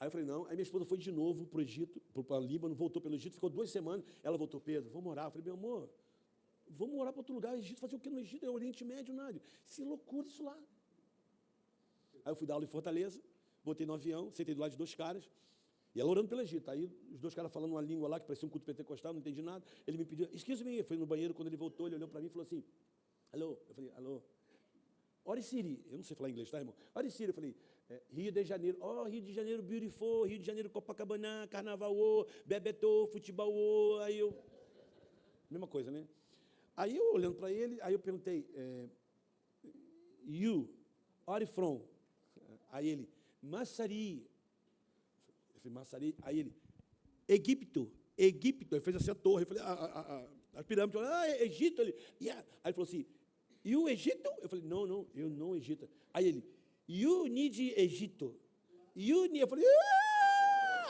Aí eu falei, não. Aí minha esposa foi de novo para o Egito, para o Líbano, voltou pelo Egito, ficou 2 semanas. Ela voltou, Pedro, vamos orar. Eu falei, meu amor... Vamos morar para outro lugar, Egito, fazer o que no Egito? É o Oriente Médio, nada. Se loucura isso lá. Aí eu fui dar aula em Fortaleza, botei no avião, sentei do lado de 2 caras, e ela orando pelo Egito. Aí os 2 caras falando uma língua lá, que parecia um culto pentecostal, não entendi nada. Ele me pediu, excuse me, foi no banheiro, quando ele voltou, ele olhou para mim e falou assim, alô? Eu falei, alô? Ori Siri, eu não sei falar inglês, tá, irmão? Ori Siri, eu falei, Rio de Janeiro, Rio de Janeiro, beautiful, Rio de Janeiro, Copacabana, Carnaval, Bebeto, futebol, aí eu... Mesma coisa, né? Aí eu olhando para ele, aí eu perguntei, you, are from? Aí ele, Massari. Eu falei, Massari. Aí ele, Egipto. Ele fez assim a torre. Eu falei, a pirâmide. Egito. Ele, yeah. Aí ele falou assim, you Egito? Eu falei, não, eu não Egito. Aí ele, you need Egito. Eu falei,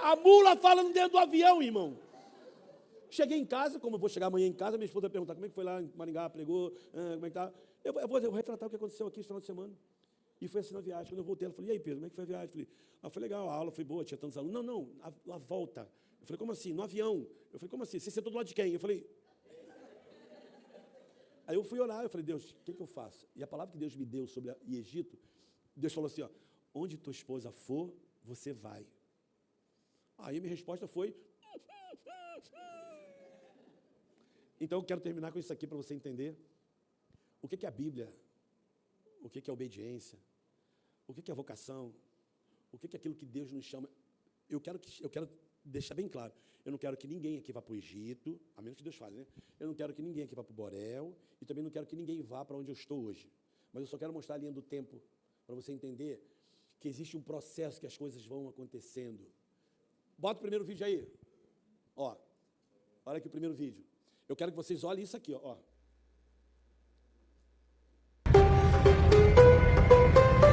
a mula falando dentro do avião, irmão. Cheguei em casa, como eu vou chegar amanhã em casa, minha esposa vai perguntar como é que foi lá em Maringá, pregou, como é que tá. Eu vou retratar o que aconteceu aqui esse final de semana. E foi assim na viagem. Quando eu voltei, ela falou, e aí, Pedro, como é que foi a viagem? Eu falei, foi legal, a aula foi boa, tinha tantos alunos. Não, a volta. Eu falei, como assim? No avião. Eu falei, como assim? Você sentou do lado de quem? Eu falei... Aí eu fui orar, eu falei, Deus, o que eu faço? E a palavra que Deus me deu sobre o Egito, Deus falou assim, ó, onde tua esposa for, você vai. Aí minha resposta foi... Então, eu quero terminar com isso aqui para você entender o que é a Bíblia, o que é obediência, o que é vocação, o que é aquilo que Deus nos chama. Eu quero deixar bem claro, eu não quero que ninguém aqui vá para o Egito, a menos que Deus fale, né? Eu não quero que ninguém aqui vá para o Borel e também não quero que ninguém vá para onde eu estou hoje. Mas eu só quero mostrar a linha do tempo para você entender que existe um processo que as coisas vão acontecendo. Bota o primeiro vídeo aí. Ó, olha aqui o primeiro vídeo. Eu quero que vocês olhem isso aqui, ó. Eu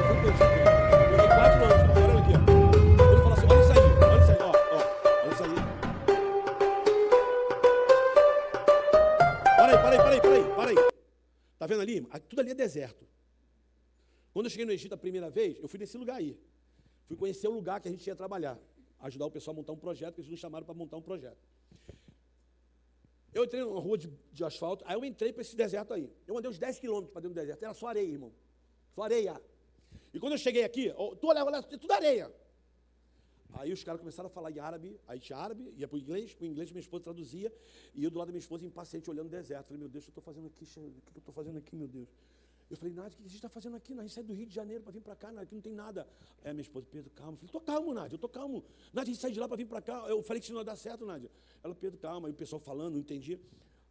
fui pro Egito, durei 4 anos, olha aqui, ó. Ele fala assim, olha isso aí, ó, olha isso aí. Para aí. Tá vendo ali? Tudo ali é deserto. Quando eu cheguei no Egito a primeira vez, eu fui nesse lugar aí. Fui conhecer o lugar que a gente ia trabalhar, ajudar o pessoal a montar um projeto, que eles nos chamaram para montar um projeto. Eu entrei numa rua de asfalto, aí eu entrei para esse deserto aí. Eu andei uns 10 quilômetros para dentro do deserto, era só areia, irmão. Só areia. E quando eu cheguei aqui, olha, tudo areia. Aí os caras começaram a falar em árabe, aí tinha árabe, ia para o inglês minha esposa traduzia, e eu do lado da minha esposa impaciente olhando o deserto. Falei, meu Deus, o que eu estou fazendo aqui? O que eu estou fazendo aqui, meu Deus? Eu falei, Nádia, o que a gente está fazendo aqui? A gente sai do Rio de Janeiro para vir para cá, Nádia, aqui não tem nada. Aí a minha esposa, Pedro, calma. Eu falei, estou calmo, Nádia, eu estou calmo. Nádia, a gente sai de lá para vir para cá. Eu falei que isso não ia dar certo, Nádia. Ela, Pedro, calma. Aí o pessoal falando, não entendia.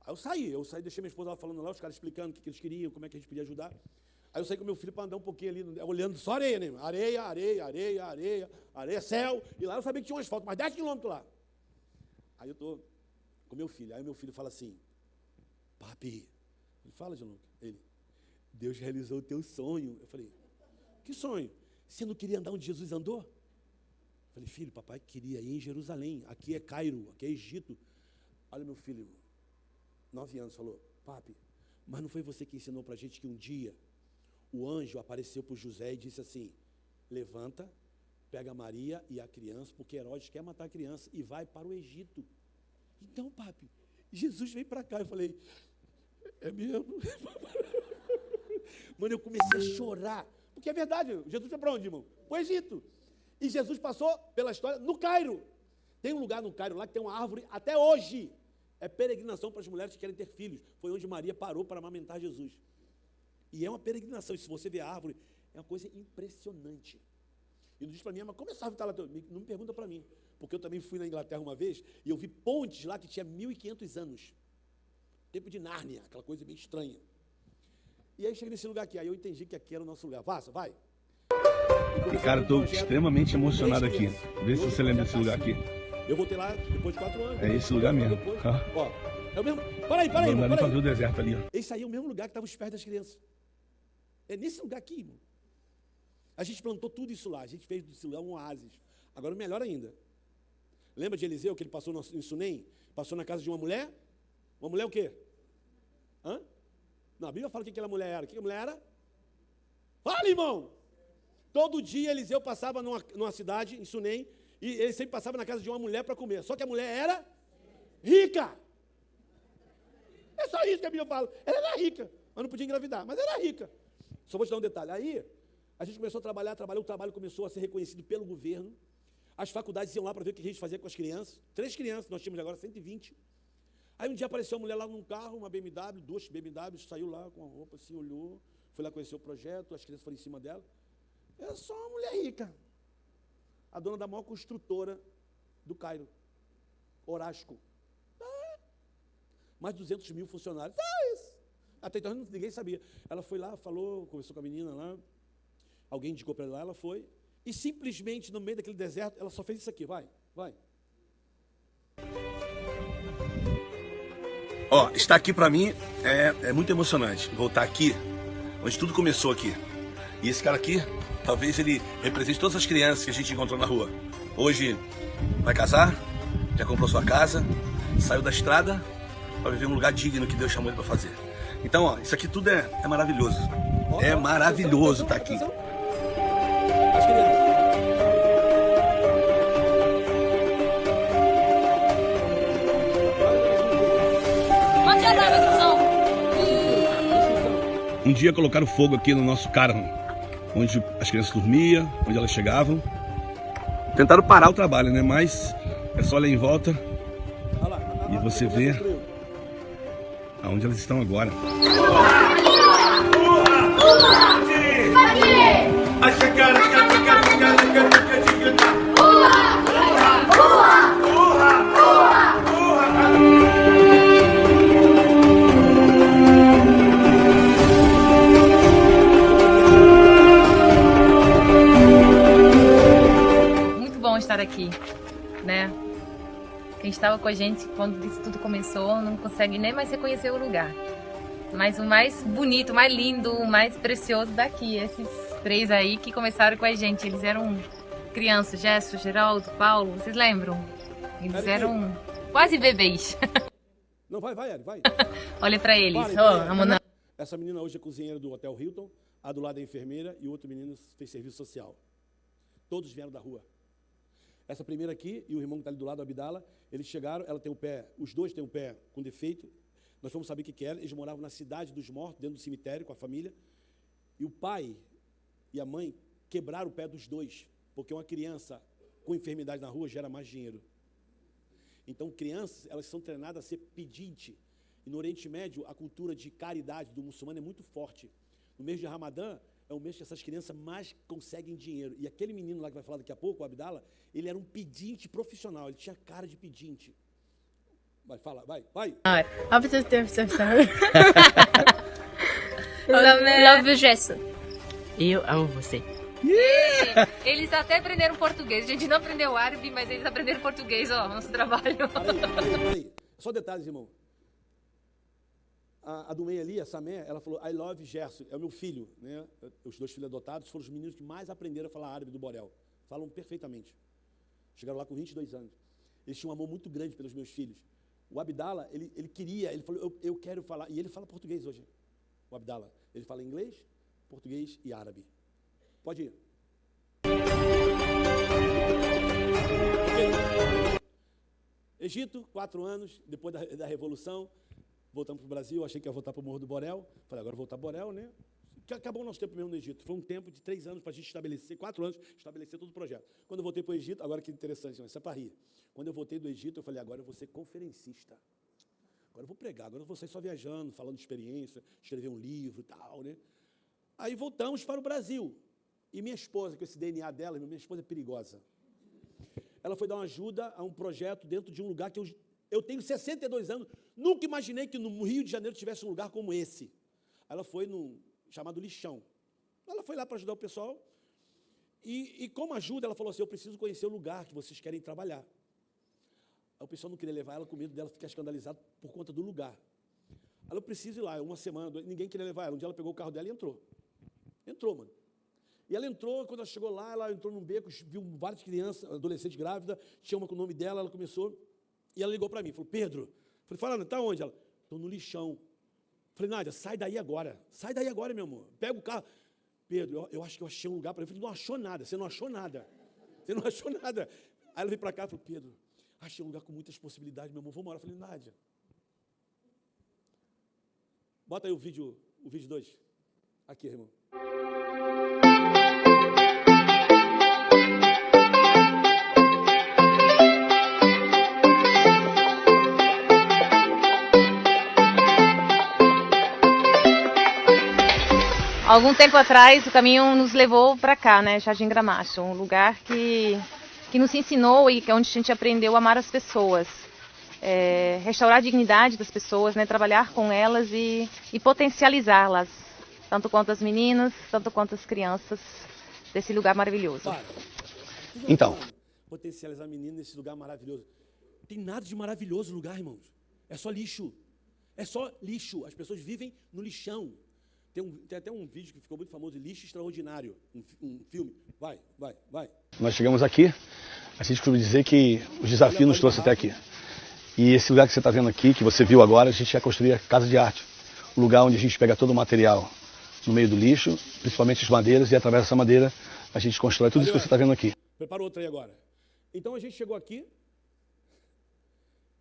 Aí eu saí, deixei minha esposa lá falando lá, os caras explicando o que eles queriam, como é que a gente podia ajudar. Aí eu saí com meu filho para andar um pouquinho ali, olhando só areia, né? Areia, céu. E lá eu sabia que tinha um asfalto, mas 10 quilômetros lá. Aí eu estou com meu filho. Aí meu filho fala assim, papi, ele fala, Gianluca, Deus realizou o teu sonho. Eu falei, que sonho? Você não queria andar onde Jesus andou? Eu falei, filho, papai queria ir em Jerusalém. Aqui é Cairo, aqui é Egito. Olha meu filho, 9 anos, falou, papi, Mas não foi você que ensinou para a gente que um dia o anjo apareceu para José e disse assim, levanta, pega Maria e a criança, porque Herodes quer matar a criança e vai para o Egito. Então, papi, Jesus veio para cá. Eu falei, é mesmo? Mano, eu comecei a chorar, porque é verdade, Jesus foi para onde, irmão? Para o Egito. E Jesus passou pela história no Cairo. Tem um lugar no Cairo lá que tem uma árvore até hoje. É peregrinação para as mulheres que querem ter filhos. Foi onde Maria parou para amamentar Jesus. E é uma peregrinação. E se você ver a árvore, é uma coisa impressionante. E não diz para mim, mas como é essa árvore está lá? Não me pergunta para mim. Porque eu também fui na Inglaterra uma vez e eu vi pontes lá que tinha 1.500 anos. Tempo de Nárnia, aquela coisa bem estranha. E aí cheguei nesse lugar aqui. Aí eu entendi que aqui era o nosso lugar. Passa, vai. Cara, estou extremamente emocionado aqui. Vê se você lembra desse lugar aqui. Eu voltei lá depois de 4 anos. É esse lugar mesmo. Ó, é o mesmo. Para aí, irmão. Para ver o deserto ali, ó. Esse aí é o mesmo lugar que estavam os pés das crianças. É nesse lugar aqui, irmão. A gente plantou tudo isso lá. A gente fez desse lugar um oásis. Agora, melhor ainda. Lembra de Eliseu, que ele passou em Sunem? Passou na casa de uma mulher? Uma mulher o quê? Hã? Não, a Bíblia fala o que aquela mulher era. O que a mulher era? Fala, irmão! Todo dia Eliseu passava numa cidade, em Sunem, e ele sempre passava na casa de uma mulher para comer. Só que a mulher era rica. É só isso que a Bíblia fala. Ela era rica, mas não podia engravidar, mas era rica. Só vou te dar um detalhe. Aí, a gente começou a trabalhar, o trabalho começou a ser reconhecido pelo governo. As faculdades iam lá para ver o que a gente fazia com as crianças. 3 crianças, nós tínhamos agora 120. Aí um dia apareceu uma mulher lá num carro, uma BMW, 2 BMWs, saiu lá com a roupa assim, olhou, foi lá conhecer o projeto, as crianças foram em cima dela. Era só uma mulher rica. A dona da maior construtora do Cairo, Orasco. Mais de 200 mil funcionários. Isso. Até então ninguém sabia. Ela foi lá, falou, conversou com a menina lá, alguém indicou para ela lá, ela foi, e simplesmente no meio daquele deserto, ela só fez isso aqui, vai. Ó, estar aqui pra mim é muito emocionante. Voltar aqui, onde tudo começou aqui. E esse cara aqui, talvez ele represente todas as crianças que a gente encontrou na rua. Hoje vai casar, já comprou sua casa, saiu da estrada para viver um lugar digno que Deus chamou ele para fazer. Então, ó, isso aqui tudo é maravilhoso. É maravilhoso estar aqui. As crianças. Um dia colocaram fogo aqui no nosso carro, onde as crianças dormiam, onde elas chegavam. Tentaram parar o trabalho, né? Mas é só olhar em volta e você vê aonde elas estão agora. Estar aqui, né? Quem estava com a gente quando isso tudo começou não consegue nem mais reconhecer o lugar. Mas o mais bonito, o mais lindo, o mais precioso daqui, esses 3 aí que começaram com a gente, eles eram crianças, Gesso, Geraldo, Paulo, vocês lembram? Eles eram quase bebês. Não, vai. Olha pra eles. Essa menina hoje é cozinheira do Hotel Hilton, a do lado é enfermeira e o outro menino fez serviço social. Todos vieram da rua. Essa primeira aqui, e o irmão que está ali do lado, Abdala, eles chegaram, ela tem o pé, os dois têm o pé com defeito, nós fomos saber o que era, eles moravam na cidade dos mortos, dentro do cemitério, com a família, e o pai e a mãe quebraram o pé dos dois, porque uma criança com enfermidade na rua gera mais dinheiro. Então, crianças, elas são treinadas a ser pedinte, e no Oriente Médio, a cultura de caridade do muçulmano é muito forte. No mês de Ramadã, é o mês que essas crianças mais conseguem dinheiro. E aquele menino lá que vai falar daqui a pouco, o Abdala, ele era um pedinte profissional, ele tinha cara de pedinte. Vai, fala, vai. Love you, Gesso. Eu amo você. Eles até aprenderam português. A gente não aprendeu árabe, mas eles aprenderam português, ó, nosso trabalho. Peraí. Só detalhes, irmão. A do meio ali, a Samé, ela falou, I love Gerson, é o meu filho, né? Os 2 filhos adotados foram os meninos que mais aprenderam a falar árabe do Borel. Falam perfeitamente. Chegaram lá com 22 anos. Eles tinham um amor muito grande pelos meus filhos. O Abdala, ele queria, ele falou, eu quero falar, e ele fala português hoje, o Abdala. Ele fala inglês, português e árabe. Pode ir. Ok. Egito, 4 anos, depois da Revolução, voltamos para o Brasil, achei que ia voltar para o Morro do Borel. Falei, agora vou voltar para o Borel, né? Que acabou o nosso tempo mesmo no Egito. Foi um tempo de 3 anos para a gente estabelecer, 4 anos, estabelecer todo o projeto. Quando eu voltei para o Egito, agora que interessante, isso é para rir. Quando eu voltei do Egito, eu falei, agora eu vou ser conferencista. Agora eu vou pregar, agora eu vou sair só viajando, falando de experiência, escrever um livro e tal, né? Aí voltamos para o Brasil. E minha esposa, com esse DNA dela, minha esposa é perigosa. Ela foi dar uma ajuda a um projeto dentro de um lugar que eu tenho 62 anos, nunca imaginei que no Rio de Janeiro tivesse um lugar como esse. Ela foi num chamado Lixão. Ela foi lá para ajudar o pessoal e como ajuda, ela falou assim, eu preciso conhecer o lugar que vocês querem trabalhar. Aí o pessoal não queria levar ela com medo dela ficar escandalizada por conta do lugar. Ela precisa ir lá, uma semana, ninguém queria levar ela. Um dia ela pegou o carro dela e entrou. Entrou, mano. E ela entrou, quando ela chegou lá, ela entrou num beco, viu várias crianças, adolescentes grávidas, tinha uma com o nome dela, ela começou, e ela ligou para mim, falou, Pedro, falei, fala, está onde? Ela, estou no Lixão. Falei, Nádia, sai daí agora, meu amor, pega o carro. Pedro, eu acho que eu achei um lugar para ele. Falei, não achou nada, você não achou nada. Você não achou nada. Aí ela veio para cá e falou, Pedro, achei um lugar com muitas possibilidades, meu amor, vamos embora. Eu falei, Nádia, bota aí o vídeo 2. Aqui, irmão. Algum tempo atrás, o caminho nos levou para cá, né, Jardim Gramacho, um lugar que nos ensinou e que é onde a gente aprendeu a amar as pessoas, restaurar a dignidade das pessoas, né, trabalhar com elas e potencializá-las, tanto quanto as meninas, tanto quanto as crianças desse lugar maravilhoso. Para. Então. Potencializar a menina nesse lugar maravilhoso. Tem nada de maravilhoso no lugar, irmãos. É só lixo. É só lixo. As pessoas vivem no lixão. Tem até um vídeo que ficou muito famoso, Lixo Extraordinário, um filme. Vai. Nós chegamos aqui, a gente costuma dizer que os desafios nos trouxe até aqui. E esse lugar que você está vendo aqui, que você viu agora, a gente ia construir a Casa de Arte. Um lugar onde a gente pega todo o material no meio do lixo, principalmente as madeiras, e através dessa madeira a gente constrói tudo isso que você está vendo aqui. Prepara outra aí agora. Então a gente chegou aqui,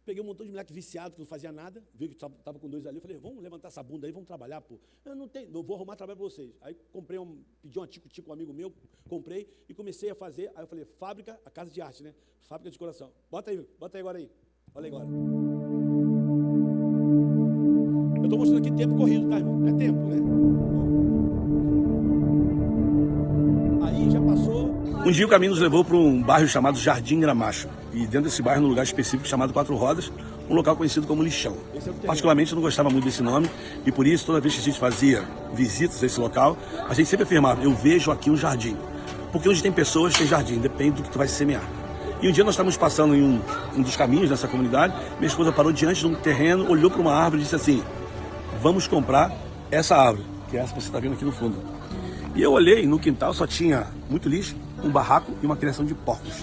peguei um montão de moleque viciado que não fazia nada, viu que estava com 2 ali, eu falei, vamos levantar essa bunda aí, vamos trabalhar, pô. Eu não vou arrumar trabalho para vocês. Aí pedi uma tico-tico, um amigo meu, comprei e comecei a fazer, aí eu falei, fábrica, a Casa de Arte, né? Fábrica de coração. Bota aí agora aí. Olha aí agora. Eu estou mostrando aqui tempo corrido, tá, irmão? É tempo, né? Aí já passou. Um dia o caminho nos levou para um bairro chamado Jardim Gramacho. E dentro desse bairro, num lugar específico chamado 4 Rodas, um local conhecido como Lixão. Particularmente, eu não gostava muito desse nome, e por isso, toda vez que a gente fazia visitas a esse local, a gente sempre afirmava, eu vejo aqui um jardim. Porque onde tem pessoas, tem jardim, depende do que tu vai semear. E um dia nós estávamos passando em um dos caminhos dessa comunidade, minha esposa parou diante de um terreno, olhou para uma árvore e disse assim, vamos comprar essa árvore, que é essa que você está vendo aqui no fundo. E eu olhei, no quintal só tinha muito lixo, um barraco e uma criação de porcos.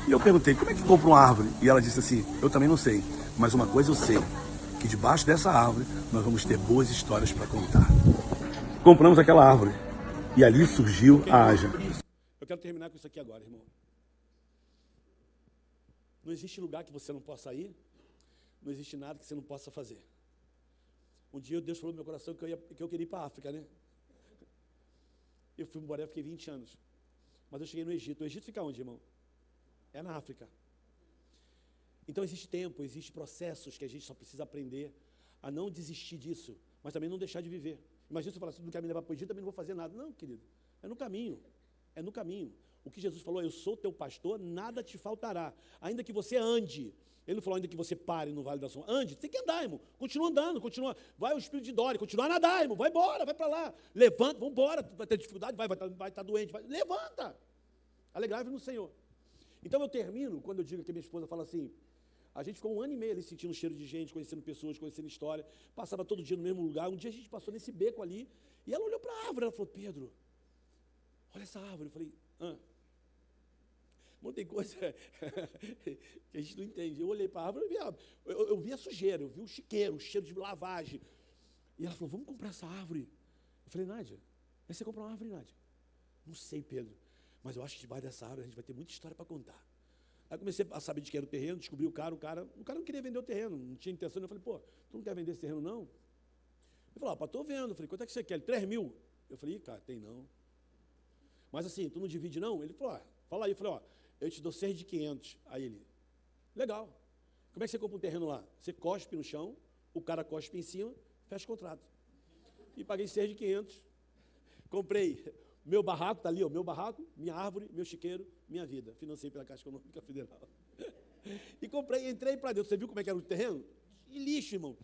E eu perguntei, como é que compra uma árvore? E ela disse assim, eu também não sei, mas uma coisa eu sei, que debaixo dessa árvore nós vamos ter boas histórias para contar. Compramos aquela árvore e ali surgiu a Aja. Eu quero terminar com isso aqui agora, irmão. Não existe lugar que você não possa ir, não existe nada que você não possa fazer. Um dia Deus falou no meu coração que eu queria ir para a África, né? Eu fui embora, fiquei 20 anos. Mas eu cheguei no Egito. O Egito fica onde, irmão? É na África. Então existe tempo, existe processos que a gente só precisa aprender a não desistir disso, mas também não deixar de viver. Imagina se eu falar assim, não quer me levar para o Egito, também não vou fazer nada. Não, querido, é no caminho. É no caminho. O que Jesus falou, eu sou teu pastor, nada te faltará. Ainda que você ande. Ele não falou ainda que você pare no Vale da Sombra. Ande, tem que andar, irmão. Continua andando, continua. Vai o espírito de Dória, continua a nadar, irmão. Vai embora, vai para lá. Levanta, vamos embora. Vai ter dificuldade, vai estar doente. Levanta. Alegrai-vos no Senhor. Então eu termino, quando eu digo que minha esposa fala assim, a gente ficou 1 ano e meio ali sentindo o cheiro de gente, conhecendo pessoas, conhecendo história. Passava todo dia no mesmo lugar. Um dia a gente passou nesse beco ali e ela olhou para a árvore. Ela falou, Pedro, olha essa árvore. Eu falei, Um monte de coisa que a gente não entende. Eu olhei para a árvore e eu vi a sujeira, eu vi o chiqueiro, o cheiro de lavagem. E ela falou, vamos comprar essa árvore. Eu falei, Nádia, aí você compra uma árvore, Nádia? Não sei, Pedro, mas eu acho que debaixo dessa árvore a gente vai ter muita história para contar. Aí comecei a saber de que era o terreno, descobri o cara não queria vender o terreno, não tinha intenção. Eu falei, pô, tu não quer vender esse terreno, não? Ele falou, estou vendo. Eu falei, quanto é que você quer? Ele, 3 mil. Eu falei, cara, tem não. Mas assim, tu não divide não? Ele falou, fala aí. Eu falei, eu te dou 6 de 500. Aí ele, legal. Como é que você compra um terreno lá? Você cospe no chão, o cara cospe em cima, fecha o contrato. E paguei 6 de 500. Comprei meu barraco, está ali, meu barraco, minha árvore, meu chiqueiro, minha vida. Financei pela Caixa Econômica Federal. E comprei, entrei para dentro. Você viu como é que era o terreno? E lixo, irmão.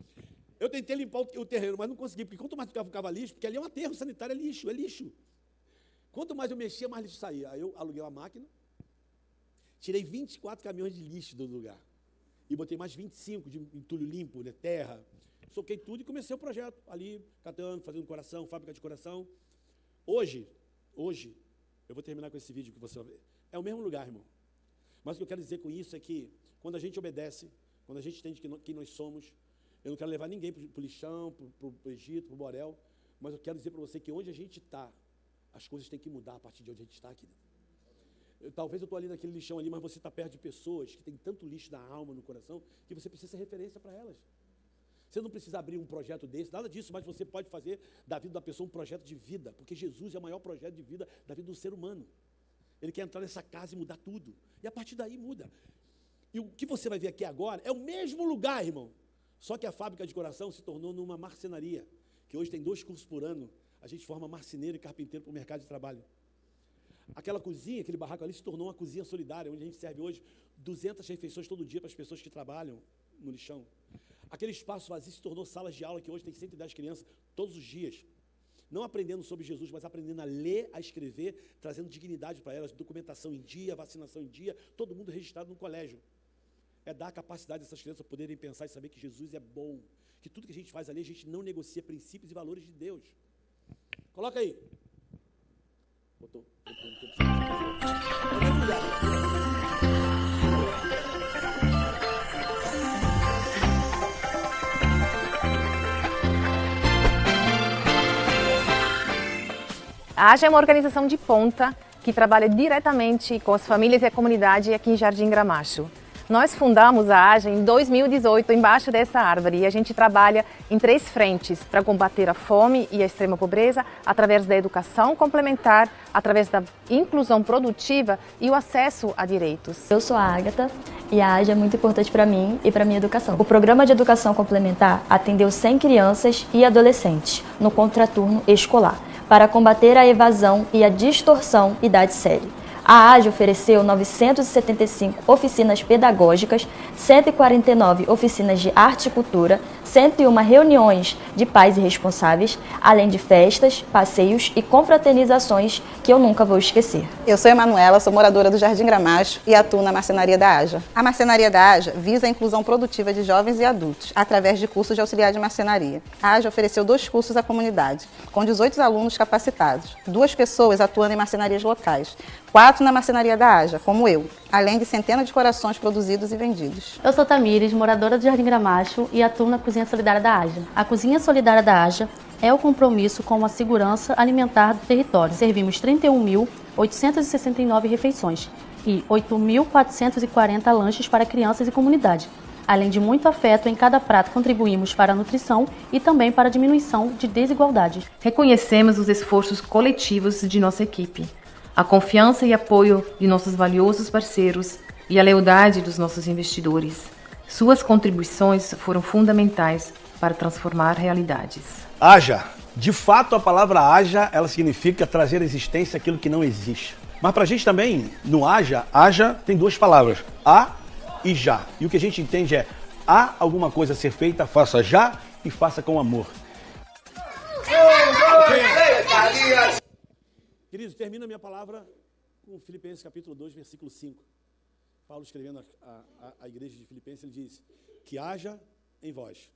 Eu tentei limpar o terreno, mas não consegui, porque quanto mais ficava lixo, porque ali é um aterro sanitário, é lixo. Quanto mais eu mexia, mais lixo saía. Aí eu aluguei uma máquina, tirei 24 caminhões de lixo do lugar. E botei mais 25 de entulho limpo, né, terra. Soquei tudo e comecei o projeto. Ali, catando, fazendo coração, fábrica de coração. Hoje, eu vou terminar com esse vídeo que você vai ver. É o mesmo lugar, irmão. Mas o que eu quero dizer com isso é que, quando a gente obedece, quando a gente entende quem nós somos, eu não quero levar ninguém para o lixão, para o Egito, para o Borel, mas eu quero dizer para você que onde a gente está, as coisas têm que mudar a partir de onde a gente está aqui. Talvez eu estou ali naquele lixão ali, mas você está perto de pessoas que têm tanto lixo na alma, no coração, que você precisa ser referência para elas. Você não precisa abrir um projeto desse, nada disso, mas você pode fazer da vida da pessoa um projeto de vida, porque Jesus é o maior projeto de vida da vida do ser humano. Ele quer entrar nessa casa e mudar tudo. E a partir daí muda. E o que você vai ver aqui agora é o mesmo lugar, irmão. Só que a fábrica de coração se tornou numa marcenaria, que hoje tem 2 cursos por ano. A gente forma marceneiro e carpinteiro para o mercado de trabalho. Aquela cozinha, aquele barraco ali se tornou uma cozinha solidária, onde a gente serve hoje 200 refeições todo dia para as pessoas que trabalham no lixão. Aquele espaço vazio se tornou salas de aula, que hoje tem 110 crianças todos os dias. Não aprendendo sobre Jesus, mas aprendendo a ler, a escrever, trazendo dignidade para elas, documentação em dia, vacinação em dia, todo mundo registrado no colégio. É dar a capacidade dessas crianças poderem pensar e saber que Jesus é bom, que tudo que a gente faz ali, a gente não negocia princípios e valores de Deus. Coloca aí. Botou. A AJA é uma organização de ponta que trabalha diretamente com as famílias e a comunidade aqui em Jardim Gramacho. Nós fundamos a AJA em 2018, embaixo dessa árvore, e a gente trabalha em 3 frentes para combater a fome e a extrema pobreza, através da educação complementar, através da inclusão produtiva e o acesso a direitos. Eu sou a Ágata e a AJA é muito importante para mim e para minha educação. O programa de educação complementar atendeu 100 crianças e adolescentes no contraturno escolar, para combater a evasão e a distorção idade série. A AJA ofereceu 975 oficinas pedagógicas, 149 oficinas de arte e cultura, 101 reuniões de pais e responsáveis, além de festas, passeios e confraternizações que eu nunca vou esquecer. Eu sou Emanuela, sou moradora do Jardim Gramacho e atuo na marcenaria da AJA. A marcenaria da AJA visa a inclusão produtiva de jovens e adultos, através de cursos de auxiliar de marcenaria. A AJA ofereceu 2 cursos à comunidade, com 18 alunos capacitados, 2 pessoas atuando em marcenarias locais, 4 na marcenaria da AJA, como eu, além de centenas de corações produzidos e vendidos. Eu sou Tamires, moradora do Jardim Gramacho e atuo na Cozinha Solidária da AJA. A Cozinha Solidária da AJA é o compromisso com a segurança alimentar do território. Servimos 31.869 refeições e 8.440 lanches para crianças e comunidade. Além de muito afeto, em cada prato contribuímos para a nutrição e também para a diminuição de desigualdades. Reconhecemos os esforços coletivos de nossa equipe, a confiança e apoio de nossos valiosos parceiros e a lealdade dos nossos investidores. Suas contribuições foram fundamentais para transformar realidades. Haja. De fato, a palavra haja, ela significa trazer à existência aquilo que não existe. Mas para a gente também, no haja tem 2 palavras, há e já. E o que a gente entende é, há alguma coisa a ser feita, faça já e faça com amor. Queridos, termino a minha palavra com Filipenses capítulo 2, versículo 5. Paulo escrevendo a igreja de Filipenses, ele diz, que haja em vós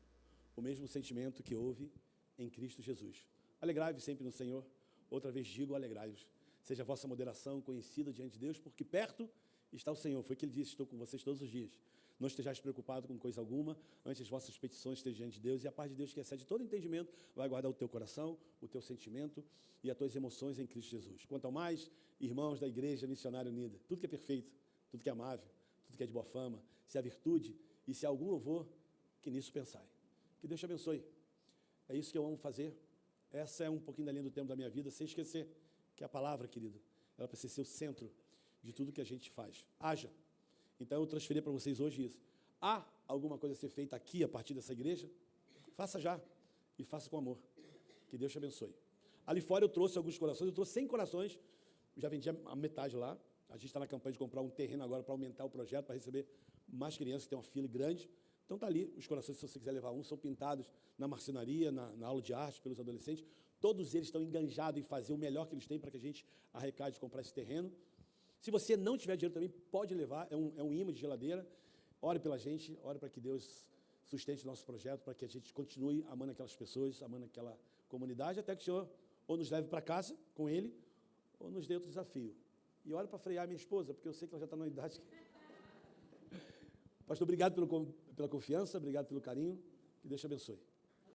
o mesmo sentimento que houve em Cristo Jesus. Alegrai-vos sempre no Senhor. Outra vez digo, alegrai-vos. Seja a vossa moderação conhecida diante de Deus, porque perto está o Senhor. Foi o que ele disse: estou com vocês todos os dias. Não estejais preocupado com coisa alguma, antes as vossas petições estejam diante de Deus, e a paz de Deus, que excede todo entendimento, vai guardar o teu coração, o teu sentimento e as tuas emoções em Cristo Jesus. Quanto ao mais, irmãos da Igreja Missionária Unida, tudo que é perfeito, tudo que é amável, tudo que é de boa fama, se há virtude e se há algum louvor, que nisso pensai. Que Deus te abençoe. É isso que eu amo fazer. Essa é um pouquinho da linha do tempo da minha vida, sem esquecer que a palavra, querido, ela precisa ser o centro de tudo que a gente faz. Haja. Então, eu transferi para vocês hoje isso. Há alguma coisa a ser feita aqui, a partir dessa igreja? Faça já. E faça com amor. Que Deus te abençoe. Ali fora eu trouxe alguns corações, eu trouxe 100 corações, já vendi a metade lá. A gente está na campanha de comprar um terreno agora para aumentar o projeto, para receber mais crianças, que tem uma fila grande. Então, está ali, os corações, se você quiser levar um, são pintados na marcenaria, na aula de arte, pelos adolescentes. Todos eles estão enganjados em fazer o melhor que eles têm para que a gente arrecade de comprar esse terreno. Se você não tiver dinheiro também, pode levar, é um imã de geladeira. Ore pela gente, ore para que Deus sustente o nosso projeto, para que a gente continue amando aquelas pessoas, amando aquela comunidade, até que o Senhor ou nos leve para casa com Ele, ou nos dê outro desafio. E ore para frear minha esposa, porque eu sei que ela já está na idade. Pastor, obrigado pela confiança, obrigado pelo carinho, que Deus te abençoe.